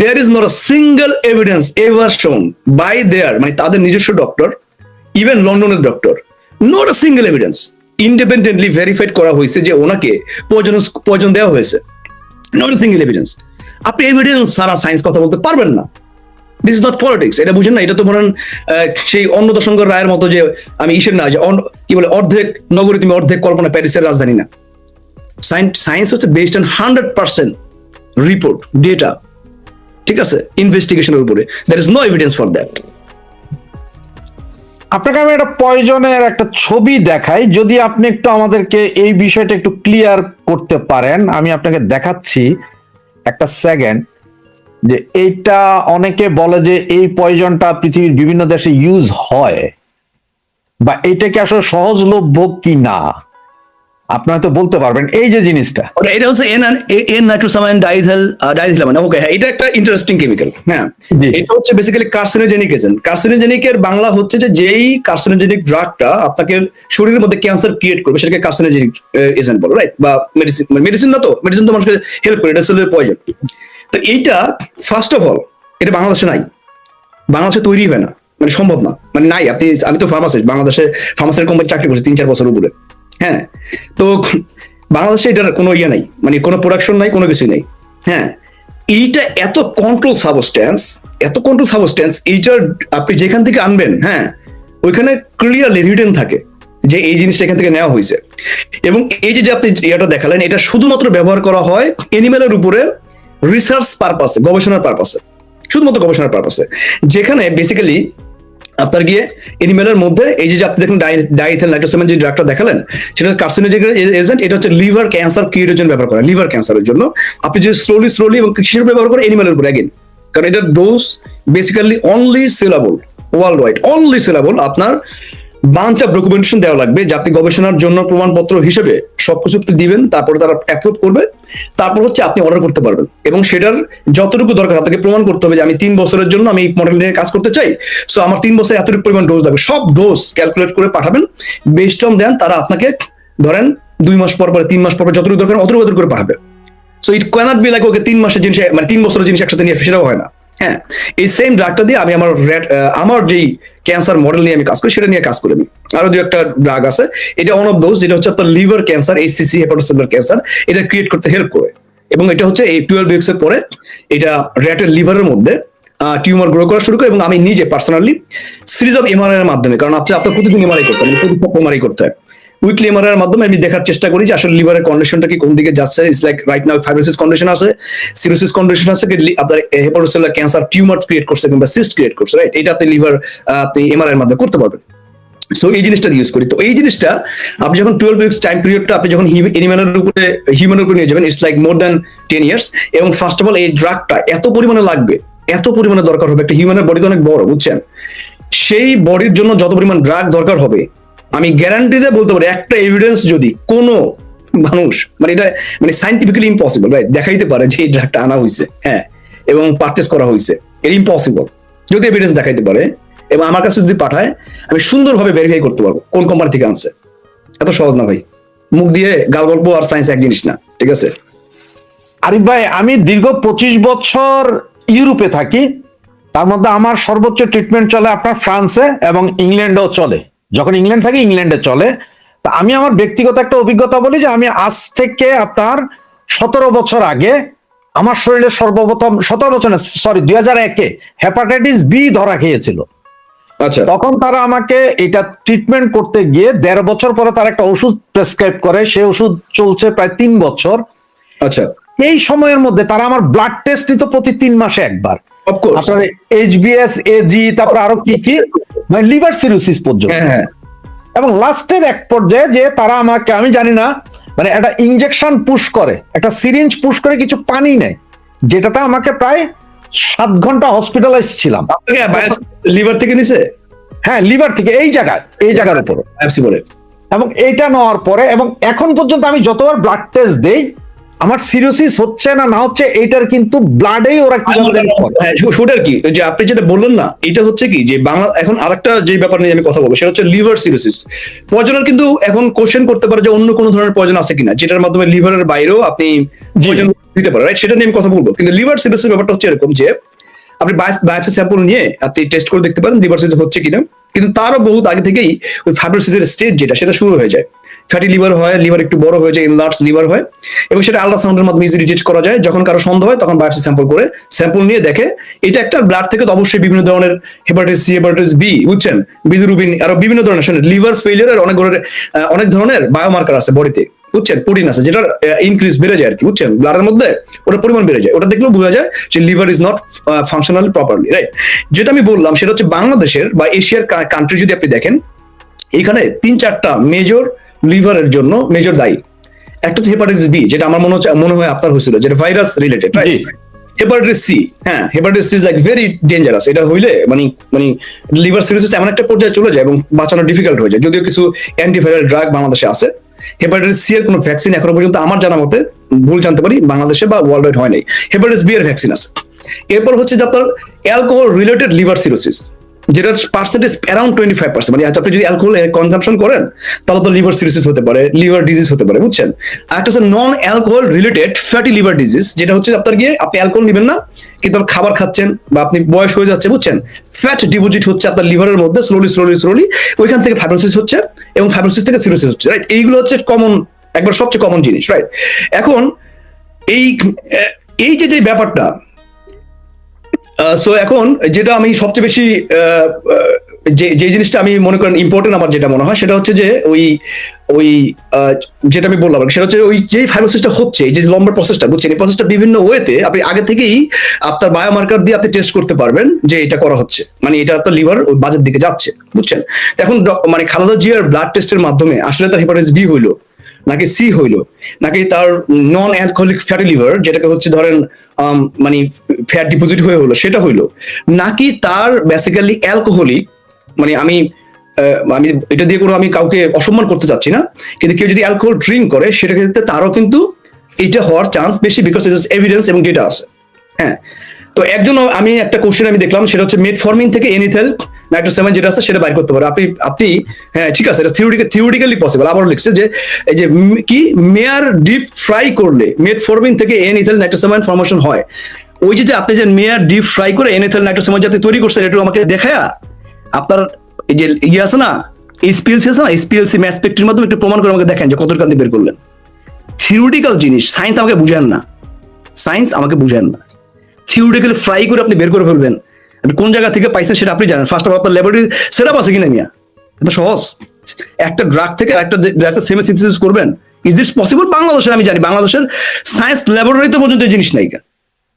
there is not a single evidence ever shown by there, মানে তাদের নিজস্ব ডক্টর, ইভেন লন্ডনের doctor, not a single evidence independently verified করা হয়েছে যে ওনাকে পয়জন দেওয়া হয়েছে। Not a single evidence. আপনি এভিডেন্স ছাড়া সায়েন্স কথা বলতে পারবেন না। দিস ইজ নট পলিটিক্স, এটা বুঝেন না। এটা তো বলেন সেই অন্নদাশঙ্কর রায়ের মতো, যে আমি ইসের না, যে কি বলে, অর্ধেক নগরী তুমি অর্ধেক কল্পনা, প্যারিসের রাজধানী না। সায়েন্স হচ্ছে বেসড অন 100% রিপোর্ট, ডেটা, ঠিক আছে, ইনভেস্টিগেশনের উপরে। There is no evidence for that. আপনাকে আমি একটা পয়জনের একটা ছবি দেখাই, যদি আপনি একটু আমাদেরকে এই বিষয়টা একটু ক্লিয়ার করতে পারেন। আমি আপনাকে দেখাচ্ছি, একটা সেকেন্ড। যে এইটা অনেকে বলে যে এই পয়জনটা পৃথিবীর বিভিন্ন দেশে ইউজ হয়, বা এটা কি আসলে সহজলভ্য কি না, আপনি হয়তো বলতে পারবেন এই যে জিনিসটা। এটা হচ্ছে এন নাইট্রোসামাইন ডাইথিলামাইন। ওকে, হ্যাঁ, এটা একটা ইন্টারেস্টিং কেমিক্যাল। হ্যাঁ, এটা হচ্ছে বেসিক্যালি কার্সিনোজেনিক এজেন্ট। কার্সিনোজেনিকের বাংলা হচ্ছে যে যেই কার্সিনোজেনিক ড্রাগটা আপনাকে শরীরের মধ্যে ক্যান্সার ক্রিয়েট করবে, সেটাকে কার্সিনোজেনিক এজেন্ট বলে, রাইট? বা মেডিসিন না, তো মেডিসিন তো মানুষকে হেল্প করে, এটা সেলের পয়জন। তো এইটা ফার্স্ট অফ অল এটা বাংলাদেশে নাই, বাংলাদেশে তৈরি হয় না, মানে সম্ভব না, মানে নাই। আমি তো ফার্মাসিস্ট, বাংলাদেশে ফার্মাসির কোম্পানি চাকরি করছি 3-4 বছর উপরে। হ্যাঁ, তো বাংলাদেশে এটার কোনো ইয়ে নাই, মানে কোনো প্রোডাকশন নাই, কোনো কিছু নেই। হ্যাঁ, এইটা এত কন্ট্রোল সাবস্টেন্স, এইটার আপনি যেখান থেকে আনবেন, হ্যাঁ, ওইখানে ক্লিয়ারলি রিটেন থাকে যে এই জিনিসটা এখান থেকে নেওয়া হয়েছে। এবং এই যে আপনি এটা দেখালেন, এটা শুধুমাত্র ব্যবহার করা হয় এনিম্যালের উপরে রিসার্চ পারপাসে, গবেষণার পারপাসে, শুধুমাত্র গবেষণার পারপাসে, যেখানে বেসিক্যালি আপনার গিয়ে এনিম্যালের মধ্যে এই যে আপনি দেখুন ডাইথিল নাইট্রোসামাইন যে ড্রাগটা দেখালেন, সেটা কার্সিনোজেনিক এজেন্ট। এটা হচ্ছে লিভার ক্যান্সার ক্রিয়েটের জন্য ব্যবহার করা, লিভার ক্যান্সারের জন্য। আপনি যদি স্লোলি এবং কিসের ব্যবহার করেন, এনিম্যালের উপর অ্যাগেন, কারণ এটার dose basically only sellable, world wide only sellable. আপনার বাঞ্চ অফ ডকুমেন্টেশন দেওয়া লাগবে যে আপনি গবেষণার জন্য প্রমাণপত্র হিসেবে সবকিছু দিবেন, তারপরে তারা অ্যাপ্রুভ করবে, তারপর হচ্ছে আপনি অর্ডার করতে পারবেন। এবং সেটার যতটুকু দরকার আপনাকে প্রমাণ করতে হবে যে আমি 3 বছরের জন্য আমি মডেল নিয়ে কাজ করতে চাই, সো আমার 3 বছরে এতটুকু পরিমাণ ডোজ লাগবে, সব ডোজ ক্যালকুলেট করে পাঠাবেন। বেস্ট অন দেন তারা আপনাকে ধরেন 2 মাস পর 3 মাস পর যতটুকু দরকার অতটুকু করে পাঠাবে। So it cannot be like okay 3 মাসের জিনিস, মানে 3 বছরের জিনিস একসাথে নিয়ে আসবে, সেটাও হয় না। হ্যাঁ, এই সেম ড্রাগটা দিয়ে আমি আমার যেই ক্যান্সার মডেল নিয়ে আমি কাজ করি, সেটা নিয়ে কাজ করি আমি। আরো 2-1টা ড্রাগ আছে, এটা অন অফ দোজ, যেটা হচ্ছে আপনার liver cancer, HCC hepatocellular cancer, এটা ক্রিয়েট করতে হেল্প করে। এবং এটা হচ্ছে এই 12 উইকস এর পরে এটা র্যাটের লিভারের মধ্যে টিউমার গ্রো করা শুরু করে। এবং আমি নিজে পার্সোনালি সিরিজ অফ এমআরআই এর মাধ্যমে, কারণ আপনার প্রতিদিন এমআরআই করতে হয়, প্রতি সপ্তাহে এমআরআই করতে হয়, উইকলি এমআরআই এর মাধ্যমে আমি দেখার চেষ্টা করি যে আসলে লিভারের কন্ডিশনটা কি কোন দিকে যাচ্ছে। It's like right now fibrosis condition আছে, সিরোসিস কন্ডিশন আছে, আপনার হেপাটোসেলুলার ক্যান্সার টিউমার ক্রিয়েট করছে কিংবা সিস্ট ক্রিয়েট করছে, রাইট? এটা আপনি লিভার আপনি এমআরআই এর মাধ্যমে করতে পারবেন। সো এই জিনিসটা ইউজ করি। তো এই জিনিসটা আপনি যখন 12 উইকস টাইম পিরিয়ডটা আপনি যখন হিউম্যানের উপরে নিয়ে যাবেন, it's like more than 10 years. এবং ফার্স্ট অফ অল এই ড্রাগটা এত পরিমাণে লাগবে, এত পরিমাণে দরকার হবে, একটা হিউম্যানের বডি তো অনেক বড়, বুঝছেন? সেই বডির জন্য যত পরিমাণ ড্রাগ দরকার হবে, আমি গ্যারান্টি দিয়ে বলতে পারি একটা এভিডেন্স যদি কোনো মানুষ মানে এটা মানে সাইন্টিফিক্যালি ইম্পসিবল, রাইট, দেখাইতে পারে যে এই ড্রাগটা আনা হয়েছে, হ্যাঁ, এবং পারচেস করা হয়েছে, এটা ইম্পসিবল। যদি এভিডেন্স দেখাইতে পারে এবং আমার কাছে যদি পাঠায়, আমি সুন্দরভাবে ভেরিফাই করতে পারবো কোন কোম্পানি থেকে আনছে। এত সহজ না ভাই, মুখ দিয়ে গাল গল্প আর সায়েন্স এক জিনিস না, ঠিক আছে? আরিফ ভাই, আমি দীর্ঘ 25 বছর ইউরোপে থাকি। তার মধ্যে আমার সর্বোচ্চ ট্রিটমেন্ট চলে আপনার ফ্রান্সে এবং ইংল্যান্ডেও চলে। যখন ইংল্যান্ড থাকি ইংল্যান্ডে চলে। তা আমি আমার ব্যক্তিগত একটা অভিজ্ঞতা বলি যে আমি আজ থেকে আপনার 17 বছর আগে আমার শরীরে সর্বপ্রথম 17 বছর না, সরি 2001-এ হেপাটাইটিস বি ধরা খেয়েছিল। আচ্ছা, তখন তারা আমাকে এটা ট্রিটমেন্ট করতে গিয়ে 1.5 বছর পরে তারা একটা ওষুধ প্রেসক্রাইব করে, সেই ওষুধ চলছে প্রায় 3 বছর। আচ্ছা, এই সময়ের মধ্যে তারা আমার ব্লাড টেস্ট নিত প্রতি 3 মাসে একবার। অফকোর্স, আপনার এইচবিএস, এজি, তারপর আরো কি কি মানে লিভার সিরোসিস পর্যন্ত। হ্যাঁ হ্যাঁ, এবং লাস্টের এক পর্যায়ে যে তারা আমাকে, আমি জানি না, মানে একটা ইনজেকশন পুশ করে, একটা সিরিঞ্জ পুশ করে কিছু পানি নেয়, যেটাতে আমাকে প্রায় 7 ঘন্টা হসপিটালাইজ ছিলাম। লিভার থেকে নিছে? হ্যাঁ, লিভার থেকে, এই জায়গার উপর। বায়োপসি বলে। এবং এইটা নেওয়ার পরে এবং এখন পর্যন্ত আমি যতবার ব্লাড টেস্ট দেই, আমার সিরোসিস হচ্ছে না না হচ্ছে এইটার কিন্তু ব্লাডেই ওরা কি শুটার কি যে আপনি যেটা বললেন না, এটা হচ্ছে কি যে বাংলা এখন আরেকটা যে ব্যাপার নিয়ে আমি কথা বলবো সেটা হচ্ছে লিভার সিরোসিস পয়জনের। কিন্তু এখন কোশ্চেন করতে পারে যে অন্য কোনো ধরনের পয়জন আছে কিনা যেটার মাধ্যমে লিভারের বাইরেও আপনি পয়জন দিতে পারেন, রাইট? সেটা নিয়ে আমি কথা বলবো। কিন্তু লিভার সিরোসিস ব্যাপারটা হচ্ছে এরকম যে আপনি বায়োপসি স্যাম্পল নিয়ে আপনি টেস্ট করে দেখতে পারেন লিভার সিরোসিস হচ্ছে কিনা। কিন্তু তারও বহুত আগে থেকেই ওই ফাইব্রোসিসের স্টেজ যেটা সেটা শুরু হয়ে যায়, ফ্যাটি লিভার হয়, লিভার একটু বড় হয়ে যায়, এনলার্জ লিভার হয়, এবং সেটা আল্ট্রাসাউন্ডের মাধ্যমে ইজিলি ডিটেক্ট করা যায়। যখন কারো সন্দেহ হয় তখন বায়োপসি স্যাম্পল করে স্যাম্পল নিয়ে দেখে এটা একটা ব্লাড থেকে, তো অবশ্যই বিভিন্ন ধরনের হেপাটাইটিস সি, হেপাটাইটিস বি, বুঝছেন, বিলিরুবিন, আরো বিভিন্ন ধরনের লিভার ফেলিয়ারের অনেক ধরনের বায়োমার্কার আছে বডিতে, বুঝছেন, প্রোটিন আছে যেটার ইনক্রিজ বেড়ে যায় আর কি, বুঝছেন, ব্লাডের মধ্যে ওটার পরিমাণ বেড়ে যায়। ওটা দেখলেও বোঝা যায় যে liver is not functional properly, right? যেটা আমি বললাম সেটা হচ্ছে বাংলাদেশের বা এশিয়ার কান্ট্রি যদি আপনি দেখেন, এখানে 3-4টা মেজর লিভারের জন্য মেজর দায়ী। একটা হচ্ছে হেপাটাইটিস বি, যেটা আমার মনে হয় আপনার হয়েছিল, যেটা virus related, right? Hepatitis C, হ্যাঁ, hepatitis C is like very dangerous. এটা হইলে মানে লিভার সিরোসিস এমন একটা পর্যায়ে চলে যায় এবং বাঁচানো ডিফিকাল্ট হয়ে যায়। যদিও কিছু অ্যান্টিভাইরাল ড্রাগ বাংলাদেশে আছে, হেপাটাইটিস সি এর কোনো ভ্যাকসিন এখনো পর্যন্ত আমার জানা মতে, ভুল জানতে পারি, বাংলাদেশে বা ওয়ার্ল্ড ওয়াইড হয় নাই। হেপাটাইটিস বি এর ভ্যাকসিন আছে। এরপর হচ্ছে যে আপনার অ্যালকোহল রিলেটেড লিভার সিরোসিস, যেটার পার্সেন্টেজ অ্যারাউন্ড 25%। মানে আপনি যদি অ্যালকোহল কনজাম্পশন করেন তাহলে তো লিভার সিরোসিস হতে পারে, লিভার ডিজিজ হতে পারে, বুঝছেন। আর একটা হচ্ছে non alcohol related fatty liver disease, যেটা হচ্ছে আপনার গিয়ে আপনি অ্যালকোহল নেবেন না কিন্তু খাবার খাচ্ছেন বা আপনি বয়স হয়ে যাচ্ছে, বুঝছেন, ফ্যাট ডিপোজিট হচ্ছে আপনার লিভারের মধ্যে স্লোলি, ওইখান থেকে ফাইব্রোসিস হচ্ছে এবং ফাইব্রোসিস থেকে সিরোসিস হচ্ছে, রাইট? এইগুলো হচ্ছে কমন, একবার সবচেয়ে কমন জিনিস, রাইট? এখন এই যে ব্যাপারটা, সো এখন যেটা আমি সবচেয়ে বেশি যে জিনিসটা আমি মনে করেন ইম্পর্টেন্ট আমার যেটা মনে হয় সেটা হচ্ছে যে ওই যেটা আমি বললাম সেটা হচ্ছে ওই যে ফাইব্রোসিসটা হচ্ছে, এই যে লম্বা প্রসেসটা, বুঝছেন, এই প্রসেসটা বিভিন্ন ওয়েতে আপনি আগে থেকেই আপনার বায়োমার্কার দিয়ে আপনি টেস্ট করতে পারবেন যে এটা করা হচ্ছে, মানে এটা তো লিভার ওই বাজের দিকে যাচ্ছে, বুঝছেন। এখন মানে খালেদা জিয়ার ব্লাড টেস্টের মাধ্যমে আসলে তার হেপাটাইটিস বি হইলো নাকি সি হইলো নাকি তার নন অ্যালকোহলিক ফ্যাটি লিভার, যেটাকে হচ্ছে ধরেন মানে ফ্যাট ডিপোজিট হয়ে হলো সেটা হইলো, নাকি তার বেসিক্যালি অ্যালকোহলিক, মানে আমি এটা দিয়ে কোনো আমি কাউকে অসম্মান করতে চাচ্ছি না, কিন্তু কেউ যদি অ্যালকোহল ড্রিঙ্ক করে সেটা ক্ষেত্রে তারও কিন্তু এটা হওয়ার চান্স বেশি, বিকজ ইট ইজ এভিডেন্স এবং ডেটা আছে। হ্যাঁ, তো একজন আমি একটা কোশ্চেন আমি দেখলাম সেটা হচ্ছে মেটফরমিন থেকে এনিথেল নাইট্রোসামাইন যেটা আছে সেটা বাইর করতে পারে। আপনি হ্যাঁ ঠিক আছে, এটা থিওরিটিক্যালি পসিবল। আবার লিখছে যে এই যে কি মেয়ার ডিপ ফ্রাই করলে মেটফরমিন থেকে এনিথেল নাইট্রোসামাইন ফর্মেশন হয়। ওই যে আপনি যে মেয়ার ডিপ ফ্রাই করে এনিথেল নাইট্রোসামাইন যাতে তৈরি করছেন একটু আমাকে দেখায়া আপনার এই যে ইয়ে আছে না, এসপিএলসি আছে না, এসপিএলসি ম্যাস স্পেকট্রির মাধ্যমে একটু প্রমাণ করে আমাকে দেখেন যে কত কান্তি বের করলেন। থিওরিটিক্যাল জিনিস, সায়েন্স আমাকে বুঝান না, সায়েন্স আমাকে বুঝেন না, থিওরিটিক্যালি ফ্রাই করে আপনি বের করে ফেলবেন, আপনি কোন জায়গা থেকে পাইছেন সেটা আপনি জানেন। ফার্স্ট অফ আপনার ল্যাবরেটরি সেটআপ আছে কিনা মিয়া, এটা সহজ। একটা ড্রাগ থেকে একটা ড্রাগের সেমি সিনথেসিস করবেন, ইজ দিস পসিবল? বাংলাদেশে আমি জানি বাংলাদেশের সায়েন্স ল্যাবরেটরিতে পর্যন্ত এই জিনিস নাই।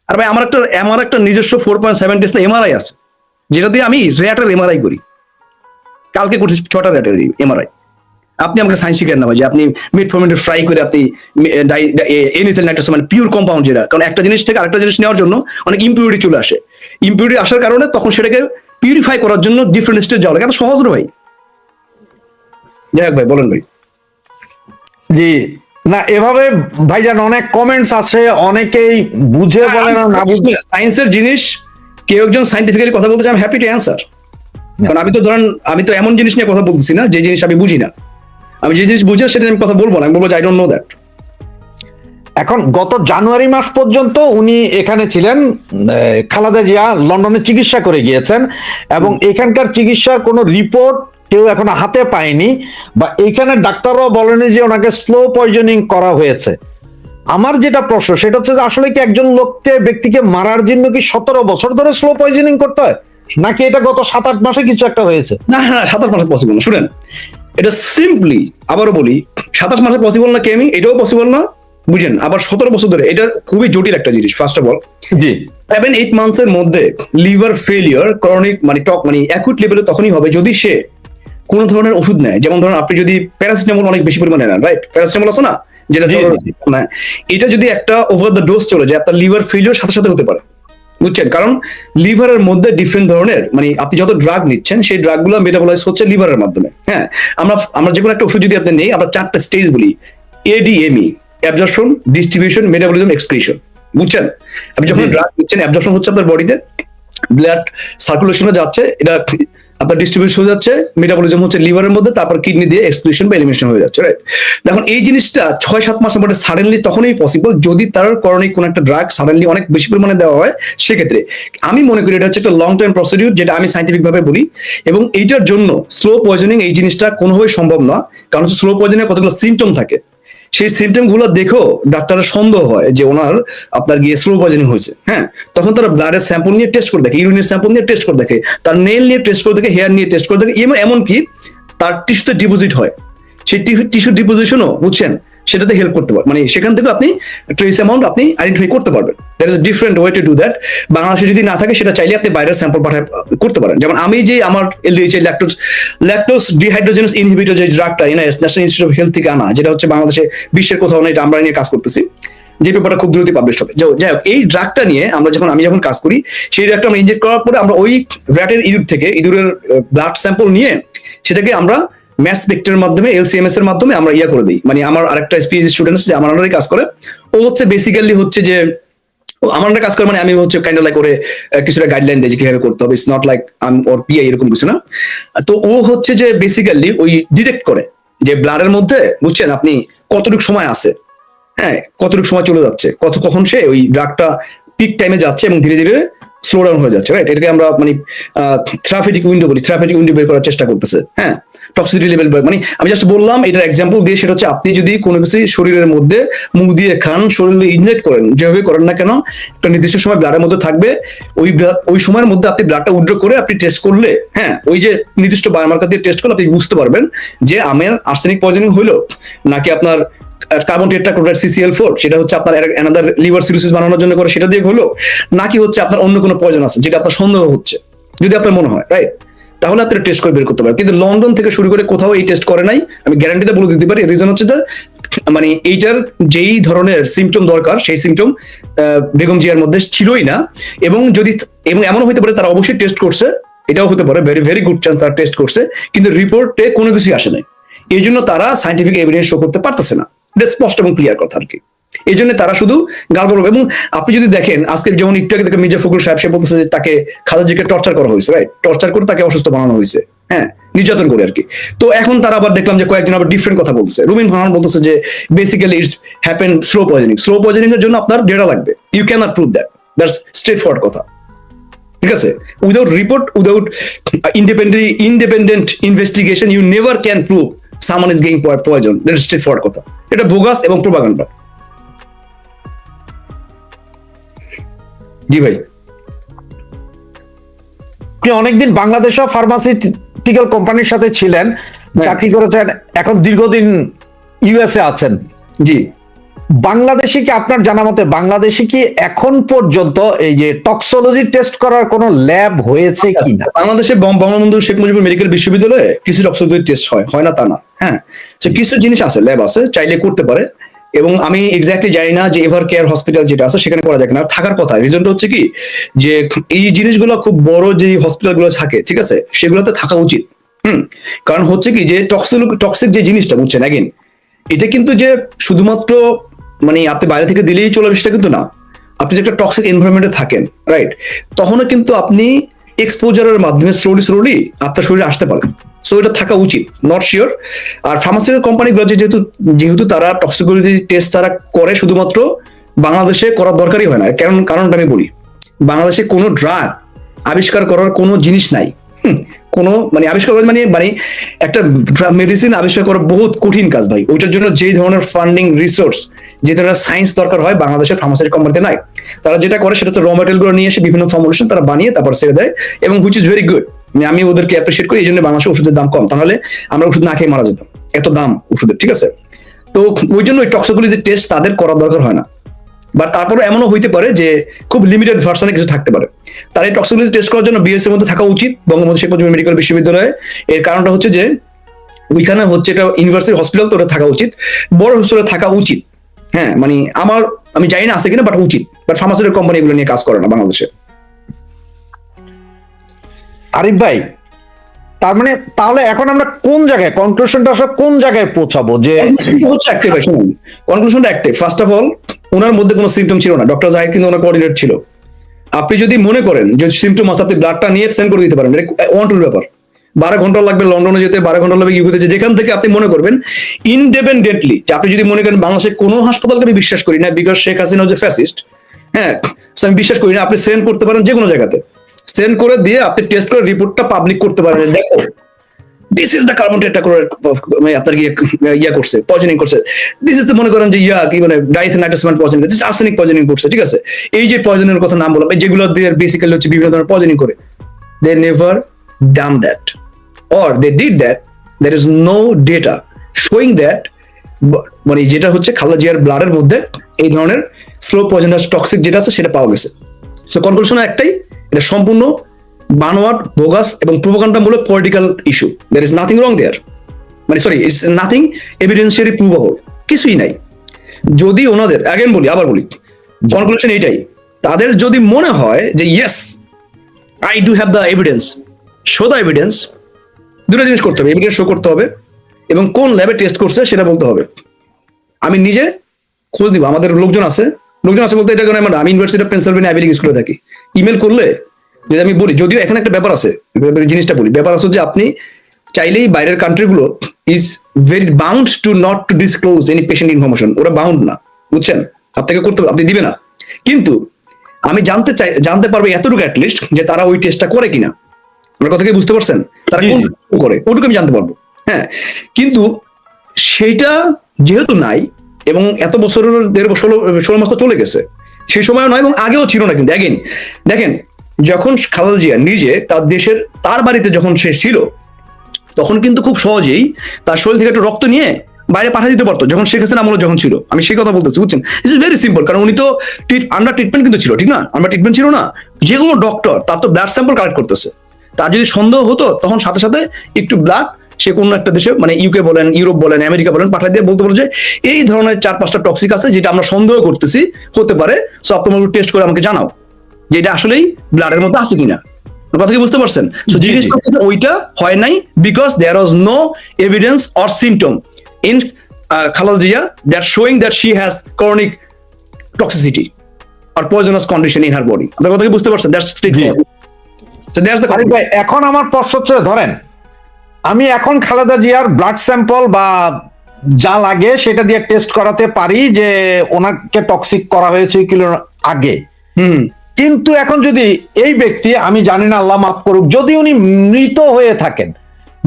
আর ভাই আমার একটা নিজস্ব 4.7 টেসলা এমআরআই আছে, যেটা দিয়ে আমি র্যাটের এমআরআই করি। কালকে করছি 6টা র্যাটের এমআরআই। আপনি আমাকে সায়েন্স শিখেন না ভাই, যে আপনি মেটফর্মিন ফ্রাই করে আপনি এনিথিল নাইট্রোস মানে পিওর কম্পাউন্ড, যেটা কারণ একটা জিনিস থেকে আরেকটা জিনিস নেওয়ার জন্য অনেক ইম্পিউরিটি চলে আসে। ইম্পিউরিটি আসার কারণে তখন সেটাকে পিউরিফাই করার জন্য ডিফারেন্ট স্টেজ যাওয়া লাগে। এত সহজ না ভাই। যাই হোক ভাই, বলেন ভাই। জি না, এভাবে ভাইজান অনেক কমেন্টস আছে, অনেকেই বুঝে বলে না, না বুঝে। সায়েন্সের জিনিস কেউ একজন সাইন্টিফিক্যালি কথা বলতে চাই, আমি হ্যাপি টু অ্যান্সার। কারণ আমি তো এমন জিনিস নিয়ে কথা বলতেছি না যে জিনিস আমি বুঝি না। আমি যে জিনিস বুঝি না সেটা আমি কথা বলবো না, আমি বলবো আই ডোন্ট নো দ্যাট। এখন গত জানুয়ারি মাস পর্যন্ত উনি এখানে ছিলেন, খালেদা জিয়া লন্ডনে চিকিৎসা করে গিয়েছেন, এবং এখানকার চিকিৎসার কোনো রিপোর্ট কেউ এখনো হাতে পায়নি, বা এখানে ডাক্তাররাও বলেনি যে ওনাকে স্লো পয়জনিং করা হয়েছে। আমার যেটা প্রশ্ন সেটা হচ্ছে যে আসলে কি একজন ব্যক্তিকে মারার জন্য কি 17 বছর ধরে স্লো পয়জনিং করতে হয়, নাকি এটা গত 7-8 মাসে কিছু একটা হয়েছে? না, 27 মাসে পসিবল না। শুনেন, এটা সিম্পলি আবারও বলি, 27 মাসে পসিবল না কেমি, এটাও পসিবল না, বুঝেন। আবার 17 বছর ধরে, এটা খুবই জটিল একটা জিনিস। ফার্স্ট অফ অল, জি 7-8 মান্থসের মধ্যে লিভার ফেলিয়ার ক্রনিক মানে মানে অ্যাকুট লেভেলে তখনই হবে যদি সে কোন ধরনের ওষুধ নেয়। যেমন ধরুন আপনি যদি প্যারাসিটামল অনেক বেশি পরিমাণে নেন, রাইট? প্যারাসিটামল আছে না, যেটা এটা যদি একটা ওভার দ্য ডোজ চলে যায়, আপনার লিভার ফেলিয়ার সাথে সাথে হতে পারে, বুঝছেন? কারণ লিভারের মধ্যে ডিফারেন্ট ধরনের মানে আপনি যত ড্রাগ নিচ্ছেন সেই ড্রাগ গুলো মেটাবলাইজ হচ্ছে লিভারের মাধ্যমে। হ্যাঁ, আমরা যে কোনো একটা ওষুধ যদি আপনি নেই, আমরা 4টা স্টেজ বলি, ADME, absorption, distribution, metabolism, excretion, বুঝছেন? আপনি যখন ড্রাগ নিচ্ছেন, অ্যাবজর্পশন হচ্ছে আপনার বডিতে ব্লাড সার্কুলেশনে যাচ্ছে, এটা আপনার ডিস্ট্রিবিউশন হয়ে যাচ্ছে, মেটাবলিজম হচ্ছে লিভারের মধ্যে, তারপর কিডনি দিয়ে এক্সক্রিশন বা এলিমিনেশন হয়ে যাচ্ছে, রাইট? দেখুন এই জিনিসটা 6-7 মাসের মধ্যে সাডেনলি তখনই পসিবল যদি তার করণিক কোন একটা ড্রাগ সাডেনলি অনেক বেশি পরিমাণে দেওয়া হয়। সেক্ষেত্রে আমি মনে করি এটা হচ্ছে একটা লং টার্ম প্রসিডিউর, যেটা আমি সাইন্টিফিক ভাবে বলি। এবং এইটার জন্য স্লো পয়জনিং এই জিনিসটা কোনোভাবেই সম্ভব না, কারণ স্লো পয়জনিংয়ের কতগুলো সিমটম থাকে। সেই সিমটম গুলো দেখেও ডাক্তারের সন্দেহ হয় যে ওনার আপনার গিয়ে স্লো পয়জনিং হয়েছে। হ্যাঁ, তখন তারা ব্লাডের স্যাম্পল নিয়ে টেস্ট করে দেখে, ইউরিনের স্যাম্পল নিয়ে টেস্ট করে দেখে, তার নেল নিয়ে টেস্ট করে দেখে, হেয়ার নিয়ে টেস্ট করে দেখে, এমনকি তার টিস্যুতে ডিপোজিট হয়, সেই টিস্যু ডিপোজিশনও, বুঝছেন, সেটাতে হেল্প করতে পারে। মানে সেখান থেকে আপনি ট্রেস অ্যামাউন্ট আপনি আইডেন্টিফাই করতে পারবেন। That is different way to do that. বাংলাদেশে যদি না থাকে সেটা চাইলে আপনি বাইরের স্যাম্পল পাঠায় করতে পারেন। যেমন আমি যে আমার LDH ল্যাকটোজ ডিহাইড্রোজেনাস ইনহিবিটর যে ড্রাগটা NIH national institute of health থেকে আনা, যেটা হচ্ছে বাংলাদেশে বিশ্বের কোথাও না, এটা আমরা নিয়ে কাজ করতেছি, যে পেপারটা খুব দ্রুত পাবলিশ হবে। যাই হোক, এই ড্রাগটা নিয়ে আমি যখন কাজ করি, সেই ড্রাগটা আমরা ইনজেক্ট করার পরে আমরা ওই র্যাটের ইঁদুরের ব্লাড স্যাম্পল নিয়ে সেটাকে আমরা ম্যাস স্পেক্ট্রের মাধ্যমে LC-MS এর মাধ্যমে আমরা করে দিই। মানে আমার আরেকটা PhD স্টুডেন্ট যে আমার আন্ডারে কাজ করে, ও হচ্ছে বেসিক্যালি হচ্ছে যে আমার আন্ডারে কাজ করে, মানে আমি হচ্ছে কাইন্ড অফ লাইক ওরে কিছুটা গাইডলাইন দেয় যে কিভাবে করতে হবে। ইটস নট লাইক আমি ওর PI এরকম কিছু না। তো ও হচ্ছে যে বেসিক্যালি ওই ডিটেক্ট করে যে ব্লাডের মধ্যে, বুঝছেন, আপনি কতটুকু সময় আছে, হ্যাঁ, কতটুকু সময় চলে যাচ্ছে, কখন সে ওই ড্রাগটা পিক টাইমে যাচ্ছে এবং ধীরে ধীরে স্লো ডাউন হয়ে যাচ্ছে, রাইট? এটাকে আমরা মানে থেরাপিউটিক উইন্ডো বলি, থেরাপিউটিক উইন্ডো বের করার চেষ্টা করতেছে। হ্যাঁ, টক্সিসিটি লেভেল, মানে আমি জাস্ট বললাম এটার এক্সাম্পল দিয়ে, সেটা হচ্ছে আপনি যদি কোনো কিছু শরীরের মধ্যে মুখ দিয়ে খান, শরীরে ইনজেক্ট করেন, যেভাবে করেন না কেন, একটা নির্দিষ্ট সময় ব্লাডের মধ্যে থাকবে, ওই সময়ের মধ্যে আপনি ব্লাডটা উইথড্র করে আপনি টেস্ট করলে, হ্যাঁ, ওই যে নির্দিষ্ট বায়োমার্কার দিয়ে টেস্ট করলে আপনি বুঝতে পারবেন যে আমার আর্সেনিক পয়জনিং হইলো, নাকি আপনার কার্বন টেট্রাক্লোরাইড CCl4 সেটা হচ্ছে আপনার অ্যানাদার লিভার সিরোসিস বানানোর জন্য করে, সেটা দিয়ে হলো, নাকি হচ্ছে আপনার অন্য কোনো পয়জন আছে যেটা আপনার সন্দেহ হচ্ছে, যদি আপনার মনে হয়, রাইট? তাহলে আপনি টেস্ট করে বের করতে পারেন। কিন্তু লন্ডন থেকে শুরু করে কোথাও এই টেস্ট করে নাই, আমি গ্যারান্টিতে বলে দিতে পারি। রিজন হচ্ছে যে মানে এইটার যেই ধরনের সিমটম দরকার সেই সিমটম বেগম জিয়ার মধ্যে ছিলই না। এবং এমনও হতে পারে তারা অবশ্যই টেস্ট করছে, এটাও হতে পারে, ভেরি ভেরি গুড চান্স তারা টেস্ট করছে, কিন্তু রিপোর্টে কোনো কিছুই আসে নাই। এই জন্য তারা সাইন্টিফিক এভিডেন্স শো করতে পারতেছে না। এটা স্পষ্ট এবং ক্লিয়ার কথা আর কি। এই জন্য তারা শুধু গালগল। এবং আপনি যদি দেখেন আজকে যেমন একটু আগে দেখেন মির্জা ফখরুল সাহেব, সে বলতেছে যে তাকে খালেদা জিয়াকে টর্চার করা হয়েছে, রাইট? টর্চার করে তাকে অসুস্থ বানানো হয়েছে, হ্যাঁ, নির্যাতন করে আর কি। তো এখন তারা আবার দেখলাম যে কয়েকজন আবার ডিফারেন্ট কথা বলতেছে। রুমিন ফারহান বলতেছে যে basically it's happen slow poisoning. Slow poisoning এর জন্য আপনার ডেটা লাগবে, you can not prove that, that's straight forward কথা, ঠিক আছে? Without report, without independent investigation, you never can prove someone is getting poison. That is straightforward কথা। এটা বোগাস এবং প্রোপাগান্ডা। জি ভাই। আপনি অনেকদিন বাংলাদেশও ফার্মাসিউটিক্যাল কোম্পানির সাথে ছিলেন, চাকরি করেছেন, এখন দীর্ঘদিন ইউএসএ আছেন। জি। বাংলাদেশে কি আপনার জানা মতে বাংলাদেশে কি এখন পর্যন্ত এই যে টক্সোলজি টেস্ট করার কোনো ল্যাব হয়েছে কিনা? বাংলাদেশে বঙ্গবন্ধু শেখ মুজিবুর মেডিকেল বিশ্ববিদ্যালয়ে কিছু টক্সিকোলজি টেস্ট হয় না তা না, হ্যাঁ। তো কিছু জিনিস আছে, ল্যাব আছে, চাইলে করতে পারে। এবং আমি এক্স্যাক্টলি জানি না যে এভার কেয়ার হসপিটাল যেটা আছে সেখানে করা যায় কিনা, থাকার কথা। রিজনটা হচ্ছে কি, যে এই জিনিসগুলো খুব বড় যে হসপিটাল গুলো থাকে, ঠিক আছে, সেগুলোতে থাকা উচিত। কারণ হচ্ছে কি, যে টক্সিক যে জিনিসটা, বুঝছেন, অ্যাগেন এটা কিন্তু যে শুধুমাত্র মানে আপনি বাইরে থেকে দিলেই চলে সেটা কিন্তু না। আপনি যে একটা টক্সিক এনভায়রনমেন্টে থাকেন, রাইট, তখনও কিন্তু আপনি এক্সপোজারের মাধ্যমে স্লোলি আপনার শরীরে আসতে পারে। সো এটা থাকা উচিত, নট শিওর। আর ফার্মাসিউটিক্যাল কোম্পানিগুলো যেহেতু তারা টক্সিকোলজি টেস্ট তারা করে, শুধুমাত্র বাংলাদেশে করার দরকারই হয় না। কারণটা আমি বলি, বাংলাদেশে কোনো ড্রাগ আবিষ্কার করার কোনো জিনিস নাই। কোনো মানে আবিষ্কার করা মানে মানে একটা মেডিসিন আবিষ্কার করা বহুত কঠিন কাজ ভাই। ওইটার জন্য যে ধরনের ফান্ডিং রিসোর্স, যে ধরনের সায়েন্স দরকার হয়, বাংলাদেশের ফার্মাসিউটিক্যাল কোম্পানিতে নাই। তারা যেটা করে সেটা হচ্ছে র ম্যাটেরিয়াল গুলো নিয়ে এসে বিভিন্ন ফর্মুলেশন তারা বানিয়ে তারপর ছেড়ে দেয়, এবং হুইচ ইজ ভেরি গুড। আমি ওদেরকে অ্যাপ্রিশিয়েট করি। এই জন্য বাংলাদেশের ওষুধের দাম কম, তাহলে আমরা ওষুধ না খেয়ে মারা যেতাম, এত দাম ওষুধের, ঠিক আছে। তো ওই জন্য ওই টক্সিকোলজি টেস্ট তাদের করার দরকার হয় না। বা তারপরে এমনও হইতে পারে যে খুব লিমিটেড ভার্সনে কিছু থাকতে পারে। তার এই টক্সিকোলজি টেস্ট করার জন্য বিএসসি এর মধ্যে থাকা উচিত বঙ্গবন্ধু শেখ মুজিবুর মেডিকেল বিশ্ববিদ্যালয়ে। এর কারণটা হচ্ছে যে ওইখানে হচ্ছে এটা ইউনিভার্সিটি হসপিটাল, তো ওটা থাকা উচিত, বড় হসপিটালে থাকা উচিত। হ্যাঁ, মানে আমি জানি না আছে কিনা, বাট উচিত। বাট ফার্মাসিউটিক্যাল কোম্পানি এগুলো নিয়ে কাজ করে না বাংলাদেশে। আরিফ ভাই, তার মানে তাহলে এখন আমরা কোন জায়গায় কনক্লুশনটা আসলে কোন জায়গায় পৌঁছাবো? যে হচ্ছে একটাই ভাই, শুনুন, কনক্লুশনটা একটাই। ফার্স্ট অফ অল, ওনার মধ্যে কোনো সিমটম ছিল না। ডক্টর জাহিদ কিন্তু ওনার কোঅর্ডিনেট ছিল। আপনি যদি মনে করেন যে সিমটম আছে, আপনি ব্লাডটা নিয়ে সেন্ড করে দিতে পারেন, ওয়ান টুর ব্যাপার। 12 ঘন্টা লাগবে লন্ডনে যেতে, 12 ঘন্টা লাগবে ইউকেতে যেতে, যেখান থেকে আপনি মনে করবেন ইনডিপেন্ডেন্টলি। আপনি যদি মনে করেন বাংলাদেশে কোনো হাসপাতালকে আমি বিশ্বাস করি না, বিকজ শেখ হাসিনা হচ্ছে ফ্যাসিস্ট, হ্যাঁ, আমি বিশ্বাস করি না, আপনি সেন্ড করতে পারেন যে কোনো জায়গাতে। সেন্ড করে দিয়ে আপনি টেস্ট করে রিপোর্টটা পাবলিক করতে পারেন, দেখো this is the carbon tetrachloride, আপনার ইয়া করছে, পয়জনিং করছে। দিস ইজ মনে করেন যে কি মানে ডাইথেনাইট্রোসামাইন পয়জনিং, দিস আর্সেনিক পয়জনিং করছে, ঠিক আছে। এই যে পয়জনের কথা নাম বললাম, যেগুলো দিয়ে বেসিক্যালি হচ্ছে বিভিন্ন ধরনের পয়জনিং করে, they never done that, or they did that. There is no data showing that, মানে যেটা হচ্ছে খালেদা জিয়ার ব্লাডের মধ্যে এই ধরনের স্লো পয়জনাস টক্সিক যেটা আছে সেটা পাওয়া গেছে। সো কনক্লুশন একটাই, এটা সম্পূর্ণ বানোয়াট, বোগাস এবং প্রোপাগান্ডামূলক political issue. There is nothing wrong there, মানে sorry, it's nothing evidentially provable, কিছুই নাই। যদি ওনাদের, আবার বলি, কনক্লুশন এইটাই, তাদের যদি মনে হয় যে yes I do have the evidence, show the evidence, দুটো জিনিস করতে হবে, এভিডেন্স শো করতে হবে এবং কোন ল্যাবে টেস্ট করছে সেটা বলতে হবে। আমি নিজে খোঁজ দিব, আমাদের লোকজন আছে বলতে এটা কেন, আমি university of Pennsylvania Ivy League স্কুলে থাকি। ইমেল করলে যদি আমি বলি, যদিও এখানে একটা ব্যাপার আছে, জিনিসটা বলি, ব্যাপার আছে যে আপনি চাইলেই বাইরের কান্ট্রিগুলো is very bound to not to disclose any patient information, ওরা বাউন্ড না, বুঝছেন, আপনাকে করতে, আপনি দিবে না। কিন্তু আমি জানতে পারবো এতটুকু অ্যাটলিস্ট, যে তারা ওই টেস্টটা করে কিনা। আমার কথা কি বুঝতে পারছেন? তারা কোন করে ওটুকু আমি জানতে পারবো, হ্যাঁ। কিন্তু সেইটা যেহেতু নাই, এবং এত বছরের 16 মাস তো চলে গেছে, সেই সময় নয় এবং আগেও ছিল না। কিন্তু দেখেন, যখন খালেদা জিয়া নিজে তার বাড়িতে যখন সে ছিল, তখন কিন্তু খুব সহজেই তার শরীর থেকে একটু রক্ত নিয়ে বাইরে পাঠিয়ে দিতে পারতো, যখন শেখ হাসিনা আমলে যখন ছিল। আমি সেই কথা বলতেছি, বুঝছেন, ইটস ভেরি সিম্পল। কারণ উনি তো আন্ডার ট্রিটমেন্ট কিন্তু ছিল, ঠিক না? আন্ডার ট্রিটমেন্ট ছিল না, যে কোনো ডক্টর তার তো ব্লাড স্যাম্পল কালেক্ট করতেছে। তার যদি সন্দেহ হতো, তখন সাথে সাথে একটু ব্লাড সে কোনো একটা দেশে, মানে ইউকে বলেন, ইউরোপ বলেন, আমেরিকা বলেন, পাঠিয়ে দিয়ে বলতে পারো যে এই ধরনের 4-5টা টক্সিক আছে যেটা আমরা সন্দেহ করতেছি হতে পারে, সো তোমরা টেস্ট করে আমাকে জানাও যে এটা আসলেই ব্লাডের মধ্যে আছে কিনা। কথা কি বুঝতে পারছেন? সো জিনিসটা ওইটা হয় নাই, because there was no evidence or symptom in Khaleda Zia that showing that she has chronic toxicity or poisonous condition in her body. আপনার কথা কি বুঝতে পারছেন? That's straight forward. So that's the Arif ভাই, এখন আমার প্রশ্ন হচ্ছে, ধরেন আমি এখন খালেদা জিয়ার ব্লাড স্যাম্পল বা যা লাগে সেটা দিয়ে টেস্ট করাতে পারি যে ওনাকে টক্সিক করা হয়েছে কিলো আগে। কিন্তু এখন যদি এই ব্যক্তি, আমি জানি না, আল্লাহ মাফ করুক, যদি উনি মৃত হয়ে থাকেন,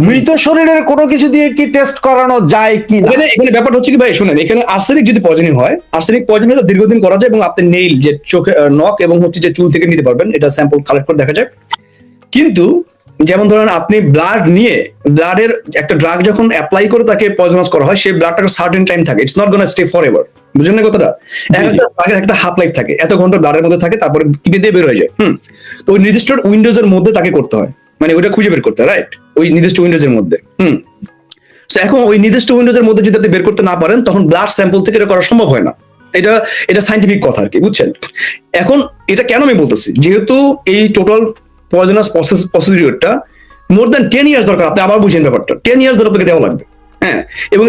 মৃত শরীরের কোনো কিছু দিয়ে কি টেস্ট করানো যায় কি না? এখানে ব্যাপারটা হচ্ছে কি ভাই, শুনেন, এখানে আর্সেনিক যদি পয়জনিং হয়, আর্সেনিক পয়জনিং হলে দীর্ঘদিন করা যায় এবং আপনি নেইল যে চোখে নখ এবং হচ্ছে যে চুল থেকে নিতে পারবেন, এটা স্যাম্পল কালেক্ট করে দেখা যায়। কিন্তু যেমন ধরেন আপনি ব্লাড নিয়ে, ব্লাডের একটা ড্রাগ যখন অ্যাপ্লাই করে তাকে পয়জনাস করা হয়, সেই ব্লাডটা সার্টেন টাইম থাকে, it's not gonna stay for ever. বুঝলেন না কথাটা? একটা হাফ লাইফ থাকে, এত ঘন্টা ব্লাডের মধ্যে থাকে, তারপরে কিডনি দিয়ে বের হয়ে যায়। তো ওই নির্দিষ্ট উইন্ডোজ এর মধ্যে তাকে করতে হয়, মানে ওইটা খুঁজে বের করতে হয়, রাইট? ওই নির্দিষ্ট উইন্ডোজ এর মধ্যে। এখন ওই নির্দিষ্ট উইন্ডোজের মধ্যে যদি আপনি বের করতে না পারেন, তখন ব্লাড স্যাম্পল থেকে এটা করা সম্ভব হয় না। এটা এটা সাইন্টিফিক কথা আর কি, বুঝছেন? এখন এটা কেন আমি বলতেছি, যেহেতু এই টোটাল পয়জনাস প্রসিডিউরটা মোর দ্যান 10 ইয়ার্স দরকার। আপনি আবার বুঝেন ব্যাপারটা, 10 ইয়ার্স ধরে আপনাকে দেওয়া লাগবে। হ্যাঁ, এবং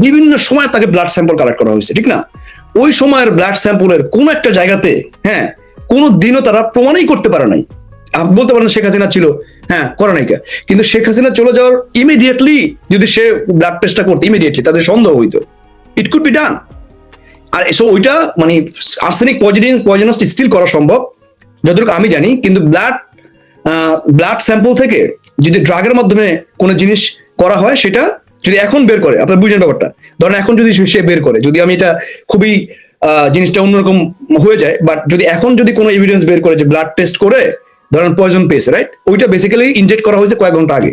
বিভিন্ন সময় তাকে ব্লাড স্যাম্পল কালেক্ট করা হয়েছে, ঠিক না? ওই সময়ের ব্লাড স্যাম্পলের কোন একটা জায়গাতে, হ্যাঁ, কোনো দিনও তারা প্রমাণই করতে পারে নাই। আপনি বলতে পারেন শেখ হাসিনা ছিল, হ্যাঁ, করে নাই, কিন্তু শেখ হাসিনা চলে যাওয়ার ইমিডিয়েটলি যদি সে ব্লাড টেস্টটা করতো, ইমিডিয়েটলি তাদের সন্দেহ হইতো, ইট কুড বি ডান। আর সো ওইটা মানে আর্সেনিক পয়জনাস স্টিল করা সম্ভব যতটুকু আমি জানি, কিন্তু ব্লাড স্যাম্পল থেকে যদি ড্রাগের মাধ্যমে কোনো জিনিস করা হয়, সেটা যদি এখন বের করে, আপনার বুঝেন ব্যাপারটা, ধরেন এখন যদি সে বের করে, যদি আমি এটা খুবই জিনিসটা অন্যরকম হয়ে যায়, বাট যদি এখন যদি কোনো এভিডেন্স বের করে যে ব্লাড টেস্ট করে ধরেন পয়জন পেয়েছে, রাইট, ওইটা বেসিক্যালি ইনজেক্ট করা হয়েছে কয়েক ঘন্টা আগে।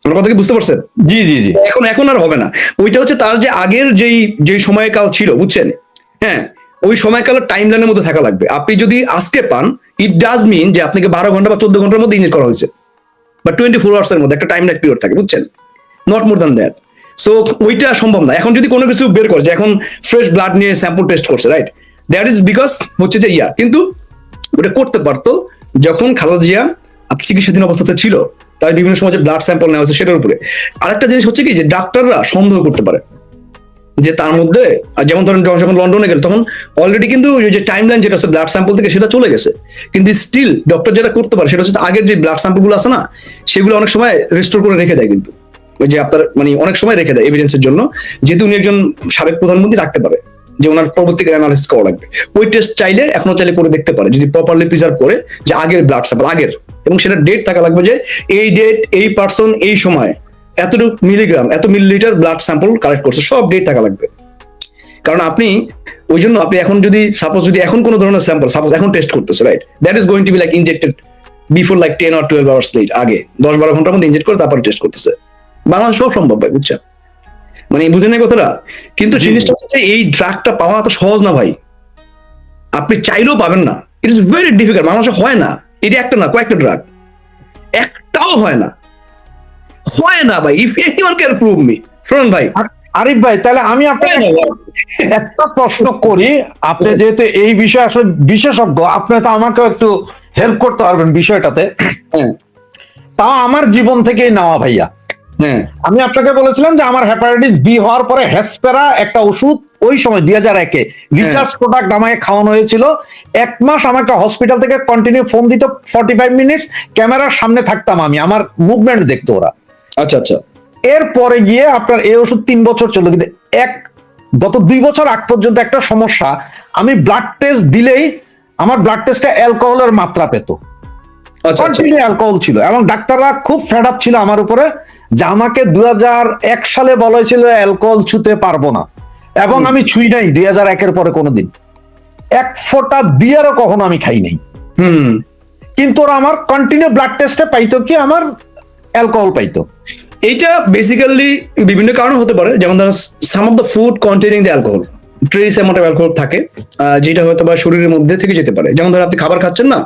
আমার কথা কি বুঝতে পারছেন? জি জি জি। এখন আর হবে না। ওইটা হচ্ছে তার যে আগের যেই সময়কাল ছিল, বুঝছেন? হ্যাঁ, ওই সময়কালের টাইম লাইনের মধ্যে থাকা লাগবে। আপনি যদি আজকে পান, ইট ডাজ মিন যে আপনাকে 12 ঘন্টা বা 14 ঘন্টার মধ্যে ইনজেক্ট করা হয়েছে, বা 24 আওয়ার্স এর মধ্যে একটা টাইম লাইন পিরিয়ড থাকে, বুঝছেন? Not more than that. So ওইটা সম্ভব না। এখন যদি কোনো কিছু বের করে যে এখন ফ্রেশ ব্লাড নিয়ে স্যাম্পল টেস্ট করছে, রাইট, দ্যাট ইজ বিকজ হচ্ছে যে কিন্তু ওটা করতে পারতো যখন খালেদা জিয়া চিকিৎসাধীন অবস্থাতে ছিল, তার বিভিন্ন সময় যে ব্লাড স্যাম্পল নেওয়া হচ্ছে সেটার উপরে। আরেকটা জিনিস হচ্ছে কি, যে ডাক্তাররা সন্দেহ করতে পারে যে তার মধ্যে, যেমন ধরেন যখন লন্ডনে গেল, তখন অলরেডি কিন্তু যে টাইম লাইন যেটা আছে ব্লাড স্যাম্পল থেকে, সেটা চলে গেছে, কিন্তু স্টিল ডক্টর যেটা করতে পারে সেটা হচ্ছে আগের যে ব্লাড স্যাম্পল গুলো আছে না, সেগুলো অনেক সময় রেস্টোর করে রেখে দেয়, কিন্তু ওই যে আপনার মানে অনেক সময় রেখে দেয় এভিডেন্সের জন্য, যেহেতু উনি একজন সাবেক প্রধানমন্ত্রী, রাখতে পারে যে ওনার পরবর্তীকালে অ্যানালিসিস করা লাগবে। ওই টেস্ট চাইলে এখনো চাইলে করে দেখতে পারে, যদি প্রপারলি প্রিজার্ভ করে, যে আগের ব্লাড স্যাম্পল আগের, এবং সেটা ডেট থাকা লাগবে, যে এই ডেট, এই পার্সন, এই সময় এতটুকু মিলিগ্রাম, এত মিলিলিটার ব্লাড স্যাম্পল কালেক্ট করছে, সব ডেট থাকা লাগবে। কারণ আপনি ওই জন্য আপনি এখন যদি সাপোজ যদি এখন কোনো ধরনের স্যাম্পল সাপোজ এখন টেস্ট করতেছে, right, that is going to be like injected before like 10 or 12 hours late, আগে 10-12 ঘন্টার মধ্যে ইনজেক্ট করে তারপরে টেস্ট করতেছে। বাংলাদেশ সব সম্ভব ভাই, বুঝছেন? মানে বুঝেন না কথাটা? কিন্তু জিনিসটা হচ্ছে এই ড্রাগটা পাওয়া এত সহজ না ভাই, আপনি চাইলেও পাবেন না। It is very difficult. বাংলাদেশে হয় না, এটা একটা না, কয়েকটা ড্রাগ, একটাও হয় না, হয় না ভাই। If anyone can prove me. শুনুন ভাই আরিফ ভাই, তাহলে আমি আপনাকে একটা প্রশ্ন করি। আপনি যেহেতু এই বিষয়ে আসলে বিশেষজ্ঞ, আপনি তো আমাকেও একটু হেল্প করতে পারবেন বিষয়টাতে। তা আমার জীবন থেকেই নেওয়া ভাইয়া। আমি আপনাকে বলেছিলাম যে আমার হেপাটাইটিস বি হওয়ার পরে হেসপেরা একটা ওষুধ ওই সময় 2001-এ রিচার্জ প্রোডাক্ট আমাকে খাওয়ানো হয়েছিল। 1 মাস আমাকে হসপিটাল থেকে কন্টিনিউ ফোন দিত, 45 মিনিটস ক্যামেরার সামনে থাকতাম আমি, আমার মুভমেন্ট দেখতো ওরা। আচ্ছা আচ্ছা। এরপরে গিয়ে আপনার এই ওষুধ 3 বছর চলল, কিন্তু গত 2 বছর আগ পর্যন্ত একটা সমস্যা, আমি ব্লাড টেস্ট দিলেই আমার ব্লাড টেস্টে অ্যালকোহলের মাত্রা পেত, কন্টিনিউ অ্যালকোহল ছিল, এবং ডাক্তাররা খুব ফেড আপ ছিল আমার উপরে, যে আমাকে 2001 সালে বলা হয়েছিল অ্যালকোহল ছুঁতে পারবো না, এবং আমি ছুঁই নাই 2001-এর পরে কোনোদিন, 1 ফোঁটা বিয়ারও কখনো আমি খাই নাই। কিন্তু ওরা আমার কন্টিনিউ ব্লাড টেস্টে পাইতো কি আমার অ্যালকোহল পাইতো। এইটা বেসিক্যালি বিভিন্ন কারণে হতে পারে, যেমন ধরো some of the food containing the alcohol, trace amount of alcohol থাকে, যেটা হয়তো বা শরীরের মধ্যে থেকে যেতে পারে। যেমন ধরো আপনি খাবার খাচ্ছেন না,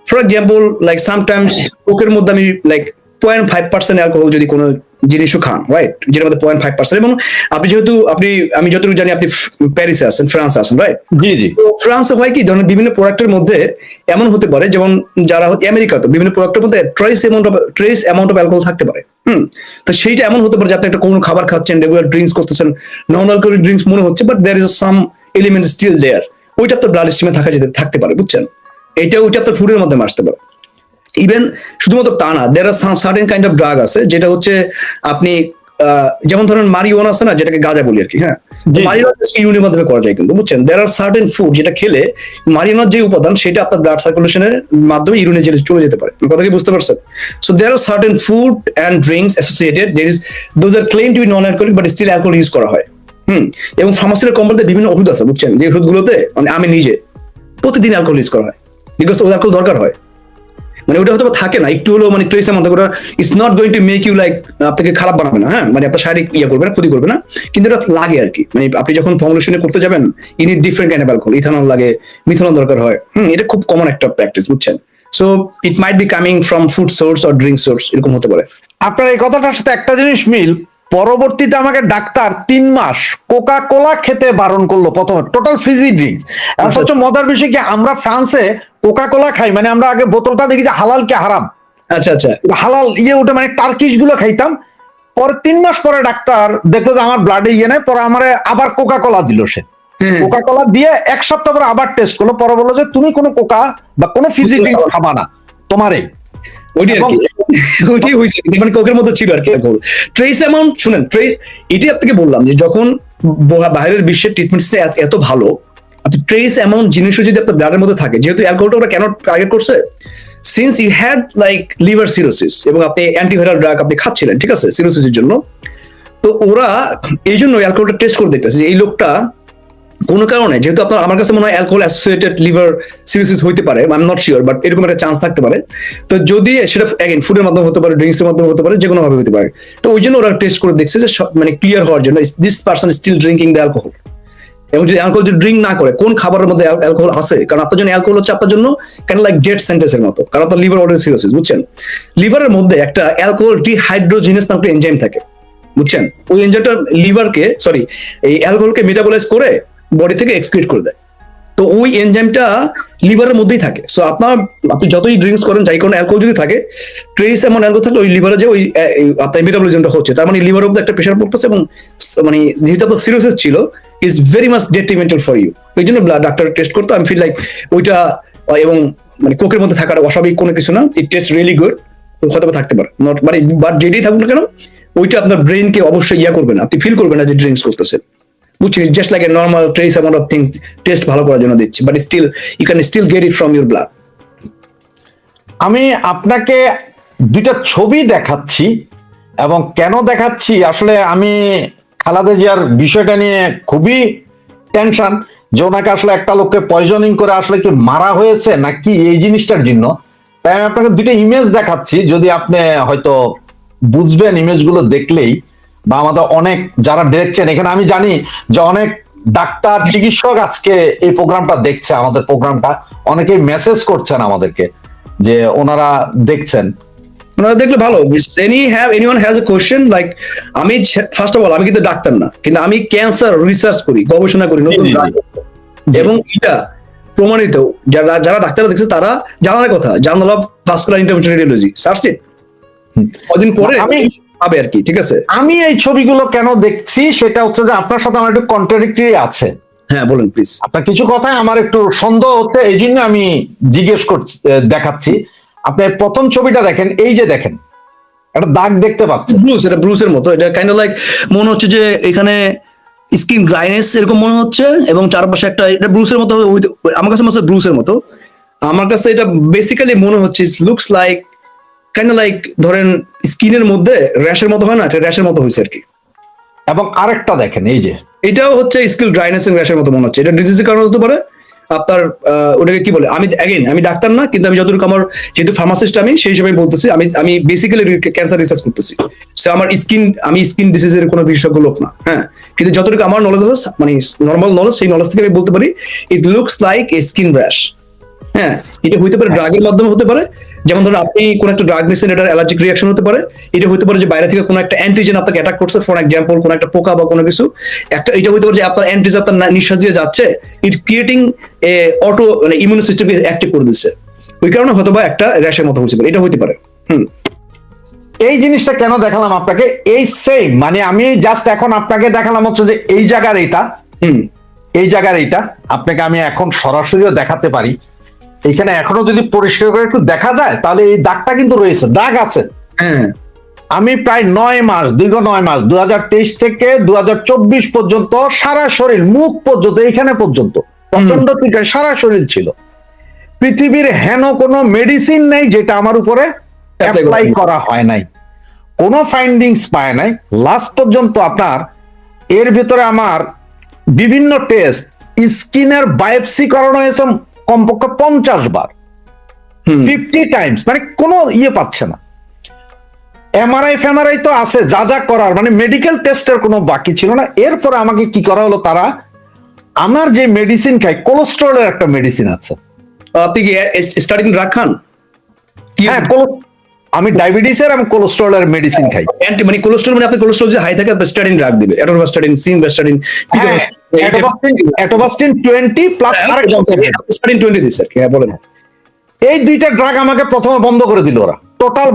ফর এক্সাম্পল লাইক সামটাইমস কোকের মধ্যে আমি লাইক 0.5% অ্যালকোহল যদি কোনো জিনিসও খান, রাইট, যেটার মধ্যে 0.5%, এবং আপনি যেহেতু আমি যতটুকু জানি আপনি প্যারিসে আছেন, ফ্রান্সে আছেন, রাইট? জি জি। তো ফ্রান্সে হয় কি, ধরনের বিভিন্ন প্রোডাক্টের মধ্যে এমন হতে পারে, যেমন যারা আমেরিকাতে বিভিন্ন প্রোডাক্টের মধ্যে ট্রেস অ্যামাউন্ট অফ অ্যালকোহল থাকতে পারে। তো সেইটা এমন হতে পারে যে আপনি একটা কোনো খাবার খাচ্ছেন, রেগুলার ড্রিঙ্কস করতেছেন, নন অ্যালকোহলিক ড্রিঙ্কস মনে হচ্ছে, but there is some element still there, ওইটা আপনার ব্লাড স্ট্রিমে থাকতে পারে, বুঝছেন? ওইটা আপনার ফুডের মধ্যে আসতে পারে। ইভেন শুধুমাত্র তা না, there are certain kind of drug আছে, যেটা হচ্ছে আপনি যেমন ধরেন মারিওয়ানা আছে না, যেটাকে গাঁজা বলি আর কি, হ্যাঁ, জি। মারিনার ইউরিনের মাধ্যমে করা যায় কিন্তু, বুঝছেন? দেয়ার আর সার্টেন ফুড যেটা খেলে মারিনার যে উপাদান সেটা আপনার ব্লাড সার্কুলেশনের মাধ্যমে ইউরিনে চলে যেতে পারে। কথা কি বুঝতে পারছেন? So there are certain food and drinks associated, there is those are claim to be non alcoholic but still alcohol use করা হয়। এবং ফার্মাসিউটিক্যাল কোম্পানিতে বিভিন্ন ওষুধ আছে, বুঝছেন, যে ওষুধগুলোতে মানে আমি নিজে প্রতিদিন অ্যালকোহল ইউজ করা হয়, বিকজ ওদের অ্যালকোহল দরকার হয়। মানে ওটা হয়তো থাকে না, একটু হলেও মানে ট্রেস এমন ওটা it's not going to make you like আপনাকে খারাপ বানাবে না, হ্যাঁ, মানে আপনার শারীরিক ইয়ে করবে না, ক্ষতি করবে না, কিন্তু এটা লাগে আর কি। মানে আপনি যখন ফর্মুলেশনে করতে যাবেন you need different kind of alcohol, ethanol লাগে, মিথানল দরকার হয়। এটা খুব কমন একটা প্র্যাকটিস, বুঝছেন? So it might be coming from food source or drink source, এরকম হতে পারে। আপনার এই কথাটার সাথে একটা জিনিস মিল, পরবর্তীতে আমাকে ডাক্তার 3 মাস কোকা কোলা খেতে বারণ করলো প্রথমে, টোটাল ফিজি ড্রিঙ্কস। আর সবচেয়ে মজার বিষয় কি, আমরা ফ্রান্সে কোকা কোলা খাই, মানে আমরা আগে বোতলটা দেখি যে হালাল কি হারাম, আচ্ছা আচ্ছা। হালাল ইয়ে ওটা মানে টার্কিশ গুলো খাইতাম। পরে 3 মাস পরে ডাক্তার দেখলো যে আমার ব্লাডে ইয়ে নেই, পরে আমার আবার কোকা কোলা দিল সে। কোকা কোলা দিয়ে 1 সপ্তাহ পরে আবার টেস্ট করলো, পরে বললো যে তুমি কোনো কোকা বা কোনো ফিজি ড্রিঙ্কস খাবা না, তোমারই। ওইটাই আর কি, ওইটাই হয়েছে, মানে কোকের মধ্যে ছিল আর কি অ্যালকোহল। ট্রেস অ্যামাউন্ট শুনেন, ট্রেস এটাই আপনাকে বললাম যে যখন বাইরের বিশ্বের ট্রিটমেন্টটা এত ভালো, আপনি ট্রেস অ্যামাউন্ট জিনিসও যদি আপনার ব্লাডের মধ্যে থাকে, যেহেতু অ্যালকোহলটা ওরা কেন টার্গেট করছে, since you had like liver cirrhosis এবং আপনি অ্যান্টিভাইরাল ড্রাগ আপনি খাচ্ছিলেন, ঠিক আছে, সিরোসিসের জন্য, তো ওরা এই জন্য অ্যালকোহলটা টেস্ট করে দেখতেছে যে এই লোকটা কোনো কারণে, যেহেতু আপনার আমার কাছে মনে হয় অ্যালকোহল অ্যাসোসিয়েটেড লিভার সিরোসিস হইতে পারে, I am not sure, but এরকম একটা চান্স থাকতে পারে। তো যদি সেটা অ্যাগেন ফুডের মাধ্যমে হতে পারে, ড্রিঙ্কস এর মাধ্যমে হতে পারে, যে কোনো ভাবে হতে পারে। তো ওই জন্য ওরা টেস্ট করে দেখছে যে মানে ক্লিয়ার হওয়ার জন্য this person still drinking the alcohol. এবং যদি অ্যালকোহল যদি ড্রিঙ্ক না করে, কোন খাবারের মধ্যে অ্যালকোহল আছে, কারণ আপনার জন্য অ্যালকোহল হচ্ছে আপনার জন্য কেন লাইক ডেড সেন্টেন্সের মতো, কারণ আপনার লিভার অলরেডি সিরোসিস, বুঝছেন? লিভারের মধ্যে একটা অ্যালকোহল ডিহাইড্রোজিনেস নামক এনজাইম থাকে, বুঝছেন? ওই এনজাইমটা লিভারকে এই অ্যালকোহলকে মেটাবলাইজ করে বডি থেকে এক্সক্রিট করে দেয়। তো ওই এনজাইমটা লিভারের মধ্যেই থাকে। সো আপনি যতই ড্রিঙ্কস করেন, যাই করেন, অ্যালকোহল যদি থাকে, ট্রেস এমন অ্যালকোহল থাকলে ওই লিভারে যে ওই আপনার মেটাবলিজমটা হচ্ছে, তার মানে লিভারের উপর একটা প্রেশার পড়তেছে, এবং মানে যেহেতু আপনার সিরোসিস ছিল, is very much detrimental for you. ওই জন্য ডাক্তার টেস্ট করতো। আমি ফিল লাইক ওইটা এবং মানে কোকের মধ্যে থাকাটা অস্বাভাবিক কোনো কিছু না, ইট টেস্ট রিয়েলি গুড, হয়তো থাকতে পারে, নট মানে বাট যেটাই থাকুক না কেন, ওইটা আপনার ব্রেনকে অবশ্যই ইয়া করবে না, আপনি ফিল করবেন না যে ড্রিঙ্কস করতেছেন, বুঝছেন? Just like a normal trace amount of things, test ভালো করার জন্য দিচ্ছি, but still you can still get it from your blood. আমি আপনাকে 2টা ছবি দেখাচ্ছি, এবং কেন দেখাচ্ছি আসলে আমি খালেদা জিয়ার বিষয়টা নিয়ে খুবই টেনশন, যে ওনাকে আসলে একটা লোককে পয়জনিং করে আসলে কি মারা হয়েছে নাকি এই জিনিসটার জন্য। তাই আমি আপনাকে 2টা ইমেজ দেখাচ্ছি, যদি আপনি হয়তো বুঝবেন ইমেজগুলো দেখলেই, বা আমাদের অনেক যারা দেখছেন এখানে, আমি জানি যে অনেক ডাক্তার চিকিৎসক আজকে এই প্রোগ্রামটা দেখছে, আমাদের প্রোগ্রামটা অনেকেই মেসেজ করছেন আমাদেরকে যে ওনারা দেখছেন। ওনারা দেখলে ভালো। Anyone has a question, like আমি ফার্স্ট অফ অল আমি কিন্তু ডাক্তার না, কিন্তু আমি ক্যান্সার রিসার্চ করি, গবেষণা করি নতুন, এবং এটা প্রমাণিত, যারা ডাক্তার দেখছে তারা জানার কথা, journal of vascular intervention radiology, search it, কদিন পরে আমি পাবে আর কি, ঠিক আছে? আমি এই ছবিগুলো কেন দেখছি সেটা হচ্ছে যে আপনার সাথে আমার একটু কন্ট্রাডিক্টরি আছে। হ্যাঁ বলুন প্লিজ। আপনার কিছু কথায় আমার একটু সন্দেহ হচ্ছে, এই জন্য আমি জিজ্ঞেস করছি, দেখাচ্ছি। আপনি প্রথম ছবিটা দেখেন, এই যে দেখেন একটা দাগ দেখতে পাচ্ছেন, এটা ব্রুসের মতো, এটা কাইন্ড অফ লাইক মনে হচ্ছে যে এখানে স্কিন ড্রাইনেস এরকম মনে হচ্ছে, এবং চারপাশে একটা, এটা ব্রুসের মতো, আমার কাছে মনে হচ্ছে ব্রুসের মতো, আমার কাছে এটা বেসিক্যালি মনে হচ্ছে looks like kind of like ধরেন স্কিনের মধ্যে র্যাশের মতো হয় না, এটা র্যাশের মতো হয়েছে আর কি। এবং আরেকটা দেখেন, এই যে এটাও হচ্ছে স্কিন ড্রাইনেস এবং র্যাশের মতো মনে হচ্ছে, এটা ডিজিজের কারণে হতে পারে। আপনার ওটাকে কি বলে, আমি ডাক্তার না, কিন্তু আমি যতটুকু আমার, যেহেতু ফার্মাসিস্ট আমি, সেই হিসেবে বলতেছি, আমি বেসিক্যালি ক্যান্সার রিসার্চ করতেছি। সো আমার আমি স্কিন ডিজিজের কোনো বিশেষজ্ঞ লোক না, হ্যাঁ, কিন্তু যতটুকু আমার নলেজ আছে, মানে নর্মাল নলেজ, সেই নলেজ থেকে আমি বলতে পারি it looks like a skin rash. হ্যাঁ, এটা হতে পারে ড্রাগের মাধ্যমে হতে পারে, যেমন ধরুন আপনি কোন একটা ড্রাগ নিচ্ছেন, এটার অ্যালার্জিক রিয়াকশন হতে পারে। এটা হতে পারে যে বাইরে থেকে কোনো একটা অ্যান্টিজেন আপনাকে অ্যাটাক করছে, ফর এক্সাম্পল কোনো একটা পোকা বা কোনো কিছু একটা, এটা হতে পারে যে আপনার অ্যান্টিজেন আপনার নিঃশ্বাস দিয়ে যাচ্ছে, ইট ক্রিয়েটিং এ অটো মানে ইমিউন সিস্টেমকে অ্যাক্টিভ করে দিচ্ছে, ওই কারণে হয়তো বা একটা র্যাশের মতো হতে পারে, এটা হতে পারে। এই জিনিসটা কেন দেখালাম আপনাকে, এই সেম মানে আমি জাস্ট এখন আপনাকে দেখালাম হচ্ছে যে এই জায়গার এইটা, এই জায়গার এইটা আপনাকে আমি এখন সরাসরিও দেখাতে পারি। এখানে এখনো যদি পরিষ্কার করে একটু দেখা যায়, তাহলে এই দাগটা কিন্তু রয়েছে, দাগ আছে, হ্যাঁ, আমি প্রায় 9 মাস, দীর্ঘ 9 মাস, 2023 থেকে 2024 পর্যন্ত সারা শরীর, মুখ পর্যন্ত, এখানে পর্যন্ত প্রচন্ড টিকায় সারা শরীর ছিল। পৃথিবীর হেন কোনো মেডিসিন নেই যেটা আমার উপরে অ্যাপ্লাই করা হয় নাই, কোনো ফাইন্ডিংস পায় নাই লাস্ট পর্যন্ত। আপনার এর ভিতরে আমার বিভিন্ন টেস্ট, স্কিনের বায়োপসি করানো হয়েছে কমপক্ষে 50 বার, 50 টাইমস, মানে কোনো ইয়ে পাচ্ছে না। এমআরআই তো আছে যা যা করার, মানে মেডিকেল টেস্টের কোনো বাকি ছিল না। এরপরে আমাকে কি করা হলো, তারা আমার যে মেডিসিন খাই, কোলেস্টেরলের একটা মেডিসিন আছে। আপনি কি স্টার্টিং ড্রাগ খান? হ্যাঁ, আমি ডায়াবেটিসের এবং কোলেস্টেরলের মেডিসিন খাই। মানে কোলেস্টেরল, মানে আপনার কোলেস্টেরল যে হাই থাকে আপনি স্টার্টিং ড্রাগ দিবে, অ্যাটোভাস্টাটিন, সিমভাস্টাটিন, অ্যাটোভাস্টিন 20 প্লাস আরেকটা স্টার্টিং 20 দিছে। হ্যাঁ বলেন। এই দুইটা ড্রাগ আমাকে প্রথমে বন্ধ করে দিল ওরা, টোটাল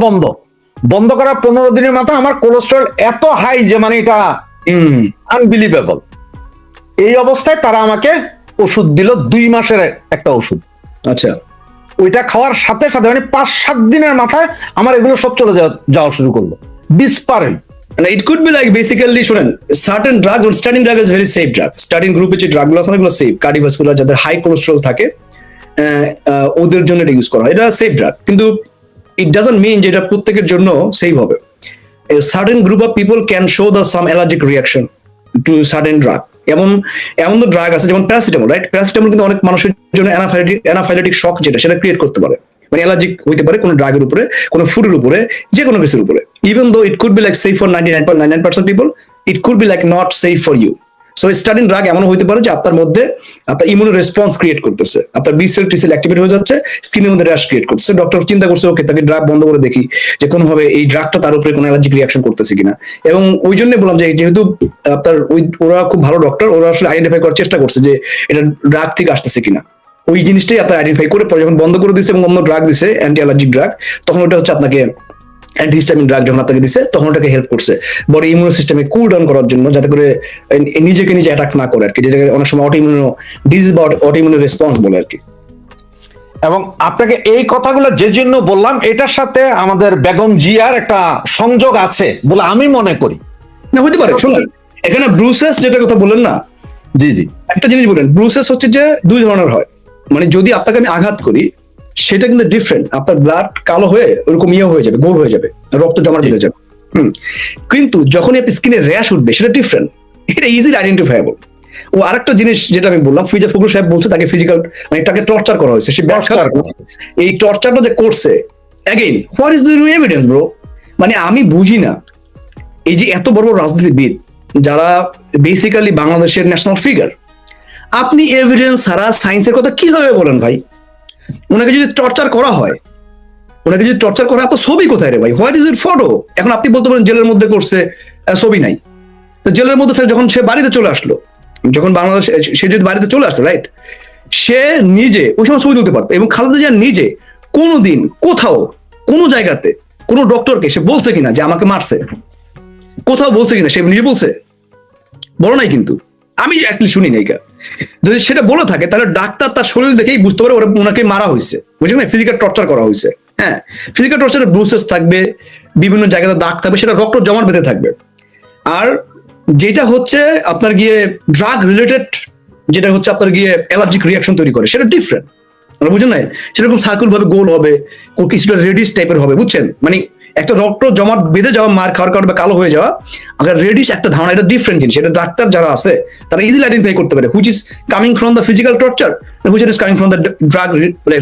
বন্ধ করার 15 দিনের মাথায় আমার কোলেস্টেরল এত হাই যে মানে এটা আনবিলিভেবল। এই অবস্থায় তারা আমাকে ওষুধ দিল, 2 মাসের একটা ওষুধ। আচ্ছা, ওইটা খাওয়ার সাথে সাথে মানে 5-7 দিনের মাথায় আমার এগুলো সব চলে যাওয়া শুরু করলো, ডিসপারেন্ট। It could be like basically, শুনেন, certain drug, starting drug is very safe drug. Starting গ্রুপে যে ড্রাগগুলো আছে এগুলো সেফ, কার্ডিওভাস্কুলার যাদের হাই কোলেস্টেরল থাকে ওদের জন্য এটা ইউজ করা হয়, এটা সেফ ড্রাগ। কিন্তু ইট ডাজন্ট মিন যে এটা প্রত্যেকের জন্য সেফ হবে। Certain group of people can show the some allergic reaction to certain drug. এমন তো ড্রাগ আছে যেমন প্যারাসিটামল, রাইট? প্যারাসিটামল কিন্তু অনেক মানুষের জন্য অ্যানাফাইলেটিক শক সেটা ক্রিয়েট করতে পারে, মানে অ্যালার্জিক হইতে পারে কোনো ড্রাগের উপরে, কোনো ফুডের উপরে, যে কোনো কিছুর উপরে। Even though it could be like safe for 99.99% people, it could be like not safe for you. So starting drug এমন হইতে পারে যে আপনার মধ্যে আপনার ইমিউন রেসপন্স ক্রিয়েট করতেছে, আপনার B cell T cell activate হয়ে যাচ্ছে, স্কিনের মধ্যে র্যাশ ক্রিয়েট করতেছে। ডক্টর চিন্তা করছে ওকে তাকে ড্রাগ বন্ধ করে দেখি যে কোনোভাবে এই ড্রাগটা তার উপরে কোনো অ্যালার্জিক রিয়াকশন করতেছে কিনা। এবং ওই জন্য বললাম যে যেহেতু আপনার ওরা খুব ভালো ডক্টর, ওরা আসলে আইডেন্টিফাই করার চেষ্টা করছে যে এটা ড্রাগ থেকে আসতেছে কিনা। ওই জিনিসটাই আপনার আইডেন্টিফাই করে পরে যখন বন্ধ করে দিচ্ছে এবং অন্য ড্রাগ দিছে, অ্যান্টি অ্যালার্জিক ড্রাগ, তখন ওটা হচ্ছে আপনাকে অ্যান্টিহিস্টামিন ড্রাগ যখন আপনাকে দিছে তখন ওটাকে হেল্প করছে বডি ইমিউন সিস্টেমে কুল ডাউন করার জন্য, যাতে করে নিজেকে নিজে অ্যাটাক না করে আর কি, যেটাকে অনেক সময় অটোইমিউন ডিজিজ বা অটোইমিউন রেসপন্স বলে আর কি। এবং আপনাকে এই কথাগুলো যে জন্য বললাম, এটার সাথে আমাদের বেগম জিয়ার একটা সংযোগ আছে বলে আমি মনে করি। না হতে পারে, শুনুন, এখানে ব্রুসেস যেটা কথা বললেন না, জি একটা জিনিস বলেন, ব্রুসেস হচ্ছে যে 2 ধরনের হয়। মানে যদি আপনাকে আমি আঘাত করি সেটা কিন্তু ডিফারেন্ট, আপনার ব্লাড কালো হয়ে ওরকম ইয়ে হয়ে যাবে, গোল হয়ে যাবে, রক্ত জমা বেঁধে যাবে। কিন্তু যখনই আপনি স্কিনে র্যাশ উঠবে সেটা ডিফারেন্ট, এটা ইজিলি আইডেন্টিফাইবল। ও আরেকটা জিনিস যেটা আমি বললাম, ফিজা ফখরুল সাহেব বলছে তাকে ফিজিক্যাল মানে তাকে টর্চার করা হয়েছে, সে এই টর্চারটা যে করছে, again what is the evidence bro? মানে আমি বুঝি না, এই যে এত বড় বড় রাজনীতিবিদ যারা বেসিক্যালি বাংলাদেশের ন্যাশনাল ফিগার, আপনি এভিডেন্স ছাড়া সায়েন্সের কথা কিভাবে বলেন ভাই? ওনাকে যদি টর্চার করা হয়, তো ছবি কোথায় রে ভাই? What is it photo? এখন আপনি বলতে পারেন জেলের মধ্যে করছে, ছবি নাই। তো জেলের মধ্যে যখন সে বাড়িতে চলে আসলো, যখন বাংলাদেশ সে যদি বাড়িতে চলে আসলো, রাইট, সে নিজে ওই সময় ছবি তুলতে পারতো। এবং খালেদা জিয়া নিজে কোনোদিন কোথাও কোনো জায়গাতে কোনো ডক্টরকে সে বলছে কিনা যে আমাকে মারছে? কোথাও বলছে কিনা? সে নিজে বলছে? বলো নাই কিন্তু, আমি অ্যাটলিস্ট শুনি নাই। যদি সেটা বলে থাকে তাহলে ডাক্তার তার শরীর দেখেই বুঝতে পারে ওনাকে মারা হয়েছে, বুঝলেন না? ফিজিক্যাল টর্চার করা হয়েছে। হ্যাঁ, ফিজিক্যাল টর্চারে ব্রুসেস থাকবে, বিভিন্ন জায়গাতে দাগ থাকবে, সেটা রক্ত জমাট বেঁধে থাকবে। আর যেটা হচ্ছে আপনার গিয়ে ড্রাগ রিলেটেড, যেটা হচ্ছে আপনার গিয়ে অ্যালার্জিক রিয়াকশন তৈরি করে, সেটা ডিফারেন্ট, বুঝলেন না? সেরকম সার্কুল ভাবে গোল হবে, কিছুটা রেডিশ টাইপের হবে, বুঝছেন? মানে একটা রক্ত জমাট বেঁধে যাওয়া, মার খাওয়ার কারণে কালো হয়ে যাওয়া, আগে রেডিশ একটা ধারণা, এটা ডিফারেন্ট জিনিস। এটা ডাক্তার যারা আছে তারা ইজিলি আইডেন্টিফাই করতে পারে which is coming from the physical torture, which is coming from the drug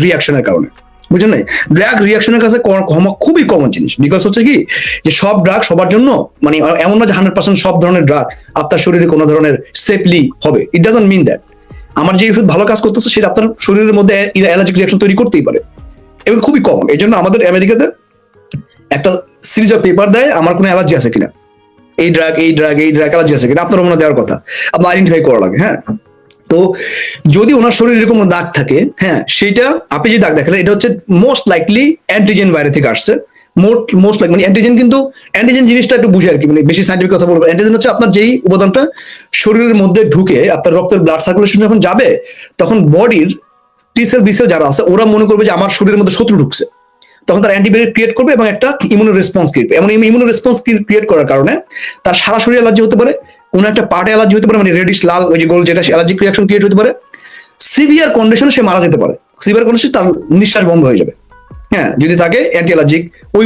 রিয়াকশনের কারণে, বুঝলেন না? ড্রাগ রিয়াকশনের কাছে খুবই কমন জিনিস। বিকজ হচ্ছে কি যে সব ড্রাগ সবার জন্য, মানে এমন না যে 100% সব ধরনের ড্রাগ আপনার শরীরে কোনো ধরনের সেফলি হবে, ইট ডাজন্ট মিন দ্যাট। আমার যে ওষুধ ভালো কাজ করতেছে সেটা আপনার শরীরের মধ্যে অ্যালার্জিক রিয়াকশন তৈরি করতেই পারে, এবং খুবই কমন। এই জন্য আমাদের আমেরিকাতে একটা সিরিজ অফ পেপার দেয় আমার কোনো অ্যালার্জি আছে কিনা, এই ড্রাগ অ্যালার্জি আছে কিনা, আপনার মনে দেওয়ার কথা, আপনার আইডেন্টিফাই করা লাগে। হ্যাঁ, তো যদি ওনার শরীরে এরকম দাগ থাকে, হ্যাঁ, সেটা আপনি যে দাগ দেখালেন এটা হচ্ছে মোস্ট লাইকলি অ্যান্টিজেন বাইরে থেকে আসছে। মোস্ট লাইক মানে অ্যান্টিজেন, কিন্তু অ্যান্টিজেন জিনিসটা একটু বুঝে আর কি, মানে বেশি সাইন্টিফিক কথা বলবো। অ্যান্টিজেন হচ্ছে আপনার যেই উপাদানটা শরীরের মধ্যে ঢুকে আপনার রক্তের ব্লাড সার্কুলেশন যখন যাবে, তখন বডির টি সেল বি সেল যারা আছে ওরা মনে করবে যে আমার শরীরের মধ্যে শত্রু ঢুকছে, তখন তার অ্যান্টিবডি ক্রিয়েট করবে এবং একটা ইমিউনো রেসপন্স ক্রিয়েট এবং ইমিউনো রেসপন্স ক্রিয়েট করার কারণে তার সারা শরীরে অ্যালার্জি হতে পারে, কোনো একটা পার্টে অ্যালার্জি হতে পারে, মানে রেডিশ লাল ওই যে গোল যেটা অ্যালার্জিক রিয়াকশন ক্রিয়েট হতে পারে। সিভিয়ার কন্ডিশনে সে মারা যেতে পারে, সিভিয়ার কন্ডিশন তার নিঃশ্বাস বন্ধ হয়ে যাবে। হ্যাঁ, যদি তাকে অ্যান্টি অ্যালার্জিক ওই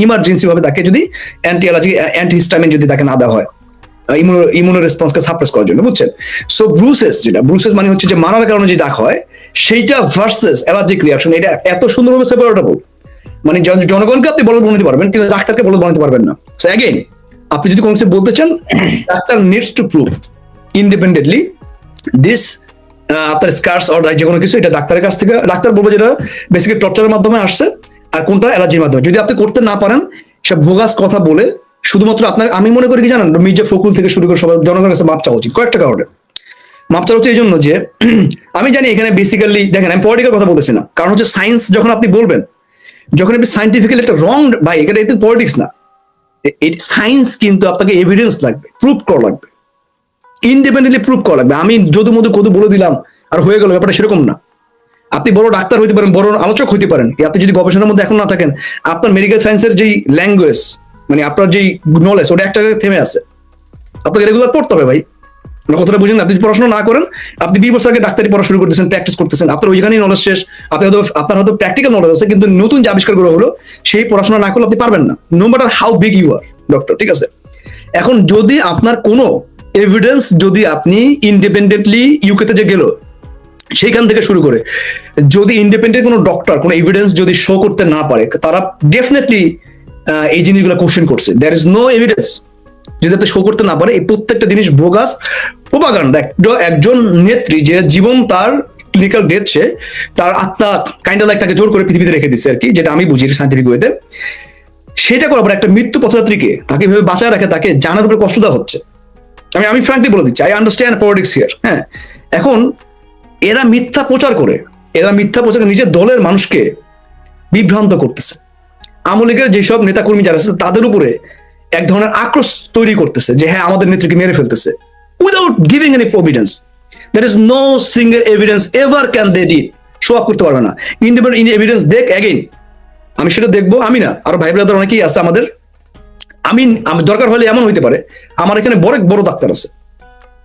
ইমার্জেন্সি ভাবে তাকে যদি অ্যান্টি অ্যালার্জিক অ্যান্টিহিস্টামিন যদি তাকে না দেওয়া হয় ইমিউনো রেসপন্সকে সাপ্রেস করার জন্য, বুঝছেন? সো ব্রুসেস মানে হচ্ছে যে মারার কারণে যে দাগ হয় সেইটা ভার্সেস অ্যালার্জিক রিয়াকশন, এটা এত সুন্দরভাবে সেপারেটেবল, মানে জনগণকে আপনি বলে বানাতে পারবেন কিন্তু ডাক্তারকে বলে বানাতে পারবেন না। সো অ্যাগেইন আপনি যদি কোনো কিছু বলতে চান, doctor needs to prove independently this আপনার স্কার্স অর যে কোনো কিছু, এটা ডাক্তারের কাছ থেকে ডাক্তার বলবে যেটা বেসিক্যালি টর্চারের মাধ্যমে আসছে আর কোনটা অ্যালার্জির মাধ্যমে। যদি আপনি করতে না পারেন সব ভোগাস কথা বলে শুধুমাত্র আপনার, আমি মনে করি কি জানেন, মির্জা ফখরুল থেকে শুরু করে সবাই জনগণের কাছে মাপ চাওয়া উচিত কয়েকটা কারণে। মাপ চাওয়া হচ্ছে এই জন্য যে আমি জানি এখানে বেসিক্যালি দেখেন আমি পলিটিক্যাল কথা বলতেছি না, কারণ হচ্ছে সায়েন্স যখন আপনি বলবেন, যখন আপনি সাইন্টিফিক্যালি একটা রং ভাই, এখানে এতে পলিটিক্স না, সায়েন্স কিন্তু আপনাকে এভিডেন্স লাগবে, প্রুফ করা লাগবে, ইন্ডিপেন্ডেন্টলি প্রুফ করা লাগবে। আমি যদু মধু কদু বলে দিলাম আর হয়ে গেল, ব্যাপারটা সেরকম না। আপনি বড় ডাক্তার হইতে পারেন, বড় আলোচক হইতে পারেন, আপনি যদি গবেষণার মধ্যে এখন না থাকেন, আপনার মেডিকেল সায়েন্সের যেই ল্যাঙ্গুয়েজ মানে আপনার যেই নলেজ ওটা একটা থেমে আছে, আপনাকে রেগুলার পড়তে হবে ভাই। কথাটা বুঝেন? আপনি পড়াশোনা না করেন, আপনি 20 বছর আগে ডাক্তারি পড়া শুরু করতেছেন, প্র্যাকটিস করতেছেন, আপনার ওইখানেই নলেজ শেষ। আপনার হয়তো প্র্যাকটিক্যাল নলেজ আছে কিন্তু নতুন যে আবিষ্কার করা হলো সেই পড়াশোনা না করলে আপনি পারবেন না, no matter how big you are doctor, ঠিক আছে? এখন যদি আপনার কোনো এভিডেন্স যদি আপনি ইন্ডিপেন্ডেন্টলি ইউকেতে যে গেল সেইখান থেকে শুরু করে যদি ইন্ডিপেন্ডেন্ট কোনো ডক্টর কোনো এভিডেন্স যদি শো করতে না পারে, তারা ডেফিনেটলি এই জিনিসগুলো কোশ্চেন করছে। দেয়ার ইজ নো এভিডেন্স যদি আপনি শো করতে না পারে, এই প্রত্যেকটা জিনিস বোগাস প্রোপাগান্ডা। একজন নেত্রী যে জীবন তার ক্লিনিক্যাল ডেথ, সে তার আত্মা কাইন্ড লাইক তাকে জোর করে পৃথিবীতে রেখে দিচ্ছে আর কি, যেটা আমি বুঝি সাইন্টিফিক ওয়েতে। সেটা করার পর একটা মৃত্যু পথযাত্রীকে তাকে ভেবে বাঁচায় রাখে, তাকে জানার উপরে কষ্ট দেওয়া হচ্ছে। আমি ফ্র্যাঙ্কলি বলে দিচ্ছি, আই আন্ডারস্ট্যান্ড পলিটিক্স হিয়ার। হ্যাঁ, এখন এরা মিথ্যা প্রচার করে, নিজের দলের মানুষকে বিভ্রান্ত করতেছে। আওয়ামী লীগের যেসব নেতাকর্মী যারা আছে তাদের উপরে এক ধরনের আক্রোশ তৈরি করতেছে যে হ্যাঁ আমাদের নেত্রীকে মেরে ফেলতেছে without giving any evidence. There is no single evidence ever can they ডি শো আপ করতে পারবে না। ইন্ডিপেন্ডেন্ট এভিডেন্স দেখ, অ্যাগেইন আমি সেটা দেখবো, আমি না আরো ভাই ব্রাদার অনেকেই আছে আমাদের। আমি দরকার হলে এমন হইতে পারে আমার এখানে বড় ডাক্তার আছে,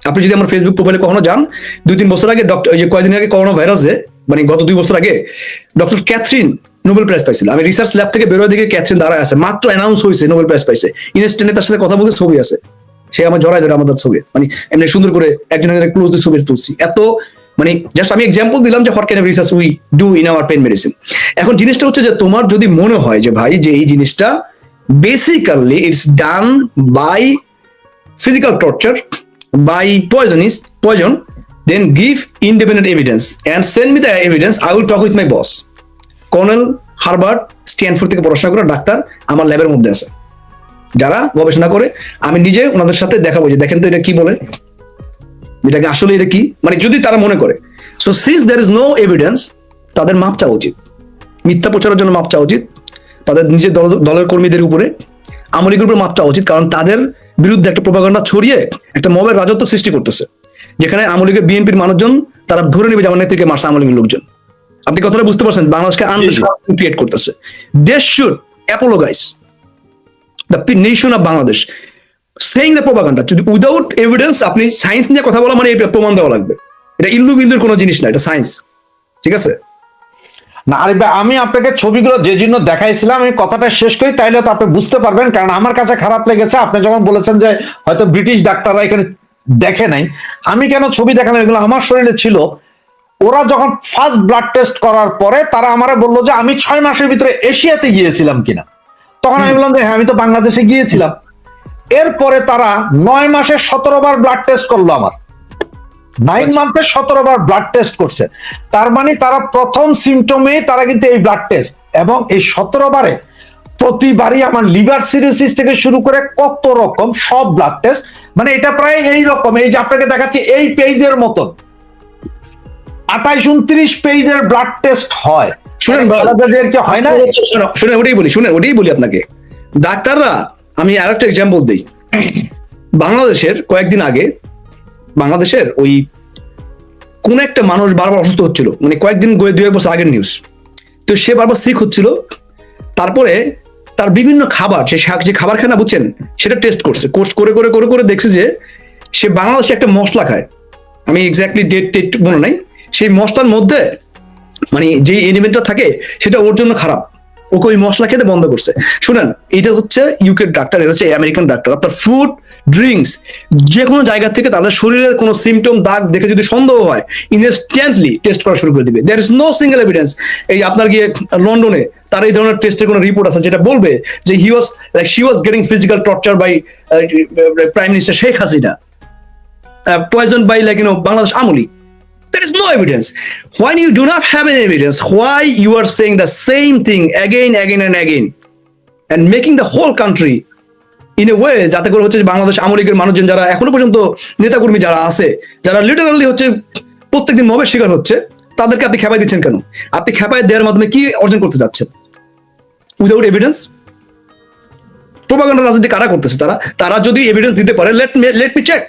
আপনি যদি আমার ফেসবুক প্রোফাইলে কখনো যান, 2-3 বছর আগে ডক্টর, ওই যে কয়েকদিন আগে করোনা ভাইরাসে, মানে গত 2 বছর আগে ডক্টর ক্যাথরিন নোবেল প্রাইজ পাইছিল। আমি রিসার্চ ল্যাব থেকে বেরোয় দিকে ক্যাথরিন দাঁড়ায় আছে, মাত্র অ্যানাউন্স হয়েছে নোবেল প্রাইজ পাইছে। ইনস্ট্যান্টে তার সাথে কথা বলতে ছবি আছে, সে আমার জড়াই ধরে আমাদের ছবি, মানে এমনি সুন্দর করে একজনের ক্লোজলি ছবি তুলছি। এত মানে জাস্ট আমি এক্সাম্পল দিলাম যে what kind of research we do in our pain medicine. এখন জিনিসটা হচ্ছে যে তোমার যদি মনে হয় যে ভাই যে এই জিনিসটা basically it's done by physical torture, by poison, then give independent evidence and send me the evidence. I will talk with my boss. Colonel Harvard Stanford থেকে পড়াশোনা করা ডাক্তার আমার ল্যাবের মধ্যে আছে, যারা গবেষণা করে। আমি নিজে ওনাদের সাথে দেখাবো যে দেখেন তো এটা কি বলে, এটাকে আসলে এটা কি, মানে যদি তারা মনে করে। So since there is no evidence, তাদের মাপ চাওয়া উচিত, মিথ্যা প্রচারের জন্য মাপ চাওয়া উচিত, তাদের নিজের দলের কর্মীদের উপরে, আওয়ামী লীগের উপরে মাপ চাওয়া উচিত, কারণ তাদের বিরুদ্ধে একটা প্রোপাগান্ডা ছড়িয়ে একটা মবের রাজত্ব সৃষ্টি করতেছে, যেখানে আওয়ামী লীগের বিএনপির মানুষজন তারা ধরে নেবে যেমন নেত্রীকে মারছে আওয়ামী লীগের লোকজন। আপনি কথাটা বুঝতে পারছেন? বাংলাদেশকে ক্রিয়েট করতেছে। They should apologise the nation of Bangladesh saying the propaganda. যদি উইদাউট এভিডেন্স আপনি সায়েন্স নিয়ে কথা বলা মানে এটা প্রমাণ দেওয়া লাগবে, এটা ইল্লুর কোনো জিনিস না, এটা সায়েন্স, ঠিক আছে? না আরে ভাই, আমি আপনাকে ছবিগুলো যে জন্য দেখাইছিলাম, আমি কথাটা শেষ করি তাইলে তো আপনি বুঝতে পারবেন। কারণ আমার কাছে খারাপ লেগেছে আপনি যখন বলেছেন যে হয়তো ব্রিটিশ ডাক্তাররা এখানে দেখে নাই। আমি কেন ছবি দেখালাম, এগুলো আমার শরীরে ছিল। ওরা যখন ফার্স্ট ব্লাড টেস্ট করার পরে তারা আমারে বললো যে আমি 6 মাসের ভিতরে এশিয়াতে গিয়েছিলাম কিনা। তখন আমি বললাম যে হ্যাঁ আমি তো বাংলাদেশে গিয়েছিলাম। এরপরে তারা 9 মাসে 17 বার ব্লাড টেস্ট করলো আমার, 9 মান্থে 17 বার ব্লাড টেস্ট করছে। তার মানে তারা প্রথম সিমটমে তারা কিন্তু এই ব্লাড টেস্ট, এবং এই 17 বারে প্রতিবারই আমার লিভার সিরোসিস থেকে শুরু করে কত রকম সব ব্লাড টেস্ট, মানে এটা প্রায় এই রকম, এই যে আপনাকে দেখাচ্ছি এই পেজের মতন 28-29 পেজের ব্লাড টেস্ট হয়। শুনেন হয় না, শুনেন ওটাই বলি আপনাকে। ডাক্তাররা, আমি আরেকটা এক্সাম্পল দিই। বাংলাদেশের কয়েকদিন আগে বাংলাদেশের ওই কোন একটা মানুষ বারবার অসুস্থ হচ্ছিল, মানে কয়েকদিন 2-1 বছর আগের নিউজ। তো সে বারবার সিক হচ্ছিল, তারপরে তার বিভিন্ন খাবার যে খাবার খায় না বুঝছেন, সেটা টেস্ট করছে, কোর্স করে করে করে করে দেখছে যে সে বাংলাদেশে একটা মশলা খায়, আমি এক্স্যাক্টলি ডেট মনে নাই, সেই মশলার মধ্যে মানে যে এলিমেন্টটা থাকে সেটা ওর জন্য খারাপ, ওকে ওই মশলা খেতে বন্ধ করছে। শুনেন, এটা হচ্ছে ইউকে ডাক্তার, এটা হচ্ছে আমেরিকান ডাক্তার। আপনার ফুড, ড্রিঙ্কস, যে কোনো জায়গা থেকে তাদের শরীরের কোনো সিমটম, দাগ দেখে যদি সন্দেহ হয়, ইনস্ট্যান্টলি টেস্ট করা শুরু করে দিবে। There is no single evidence. এই আপনার গিয়ে লন্ডনে তার এই ধরনের টেস্টের কোনো রিপোর্ট আছে যেটা বলবে যে she was getting physical torture by prime minister Sheikh Hasina, poison by Bangladesh আমলি? There is no evidence. When you do not have any evidence, why you are saying the same thing again and again and making the whole country in a way যাতে করে হচ্ছে বাংলাদেশ আওয়ামী লীগের মানুষজন যারা এখনো পর্যন্ত নেতাকর্মী যারা আছে, যারা লিটারালি হচ্ছে প্রত্যেকদিন মবের শিকার হচ্ছে, তাদেরকে আপনি খেপাই দিচ্ছেন কেন? আপনি খেপাই দেওয়ার মাধ্যমে কি অর্জন করতে যাচ্ছেন? উইদাউট এভিডেন্স প্রোপাগান্ডা রাজনীতি কারা করতেছে? তারা যদি এভিডেন্স দিতে পারে, লেট মি চেক।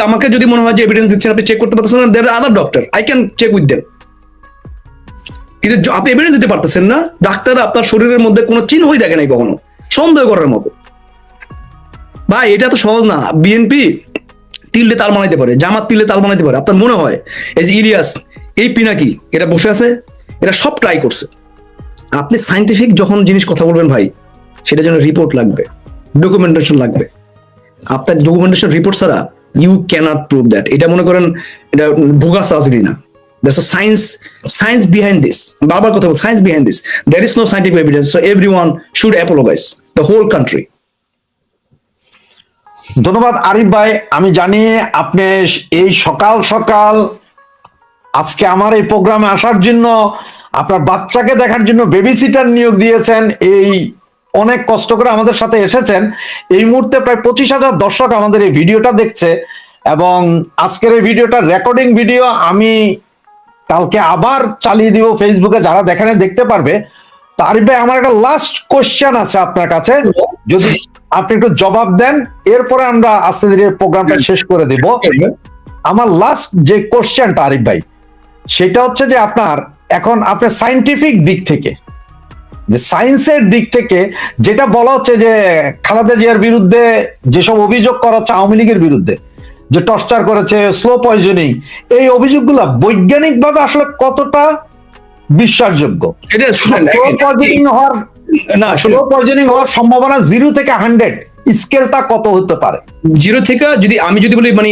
আমাকে যদি মনে হয় যে এভিডেন্স দিচ্ছেন, আপনি চেক করতে পারতেছেন না, there other doctor, I can check with them. কিন্তু আপনি এভিডেন্স দিতে পারতেছেন না, ডাক্তার আপনার শরীরের মধ্যে কোনো চিহ্নই দেখে নাই কখনো, সন্দেহ করার মতো। ভাই এটা তো সহজ না। বিএনপি তিলে তাল বানাইতে পারে, জামাত তিলে তাল বানাইতে পারে। আপনার মনে হয় এই যে ইলিয়াস, এই পিনাকি, এরা বসে আছে, এরা সব ট্রাই করছে। আপনি সাইন্টিফিক যখন জিনিস কথা বলবেন ভাই, সেটার জন্য রিপোর্ট লাগবে, ডকুমেন্টেশন লাগবে। আপনার ডকুমেন্টেশন রিপোর্ট ছাড়া ইউ ক্যানট প্রুভ দ্যাট। এটা মনে করেন এটা ভোগাস রাজনীতি না, that's a science behind this. বারবার কথা বল, science behind this. There is no scientific evidence, so everyone should apologise, the whole country. ধন্যবাদ আরিফ ভাই। আমি জানি আপনি এই সকাল সকাল আজকে আমার এই প্রোগ্রামে আসার জন্য, আপনার বাচ্চাকে দেখার জন্য বেবি সিটার নিয়োগ দিয়েছেন, এই অনেক কষ্ট করে আমাদের সাথে এসেছেন। এই মুহূর্তে প্রায় 25,000 দর্শক আমাদের এই ভিডিওটা দেখছে, এবং আজকের এই ভিডিওটা রেকর্ডিং ভিডিও আমি কালকে আবার চালিয়ে দিব ফেসবুকে, যারা দেখেন দেখতে পারবে। তো আরিফ ভাই, আমার একটা লাস্ট কোশ্চেন আছে আপনার কাছে, যদি আপনি একটু জবাব দেন, এরপরে আমরা আস্তে ধীরে প্রোগ্রামটা শেষ করে দিব। আমার লাস্ট যে কোশ্চেনটা আরিফ ভাই, সেটা হচ্ছে যে এখন আপনার সায়েন্টিফিক দিক থেকে, যে সায়েন্সের দিক থেকে যেটা বলা হচ্ছে যে খালেদা জিয়ার বিরুদ্ধে যেসব অভিযোগ করা হচ্ছে আওয়ামী লীগের বিরুদ্ধে, যে টর্চার করেছে, স্লো পয়জনিং, এই অভিযোগগুলো বৈজ্ঞানিকভাবে আসলে কতটা বিশ্বাসযোগ্য? এটা শুনেন, স্লো পয়জনিং হওয়ার সম্ভাবনা 0 থেকে 100 স্কেলটা কত হতে পারে? 0 থেকে আমি যদি বলি মানে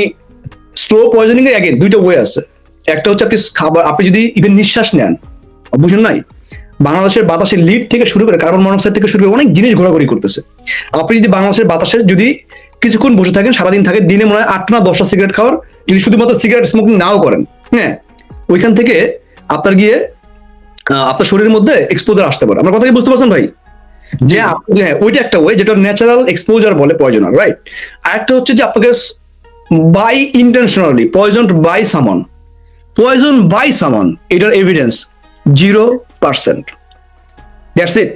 স্লো পয়জনিং এর আগে দুইটা ওয়ে আছে। একটা হচ্ছে আপনি যদি ইভেন নিঃশ্বাস নেন, বুঝেন নাই, বাংলাদেশের বাতাসের লিড থেকে শুরু করে কার্বন মনোক্সাইড থেকে শুরু করে অনেক জিনিস ঘোরাঘুরি করতেছে। আপনি যদি বাংলাদেশের বাতাসে যদি কিছুক্ষণ বসে থাকেন, সারাদিন থাকেন, দিনে মনে হয় 8 না 10টা সিগারেট খাওয়ার, যদি শুধুমাত্র সিগারেট স্মোকিং নাও করেন, হ্যাঁ, ওইখান থেকে আপনার গিয়ে আপনার শরীরের মধ্যে এক্সপোজার আসতে পারে। আমার কথা কি বুঝতে পারছেন ভাই? যে ওইটা একটা ওয়ে, যেটা ন্যাচারাল এক্সপোজার বলে পয়জনার, রাইট? আর একটা হচ্ছে যে আপনাকে বাই ইন্টেনশনালি পয়জন বাই সামন, এটার এভিডেন্স 0%। That's it.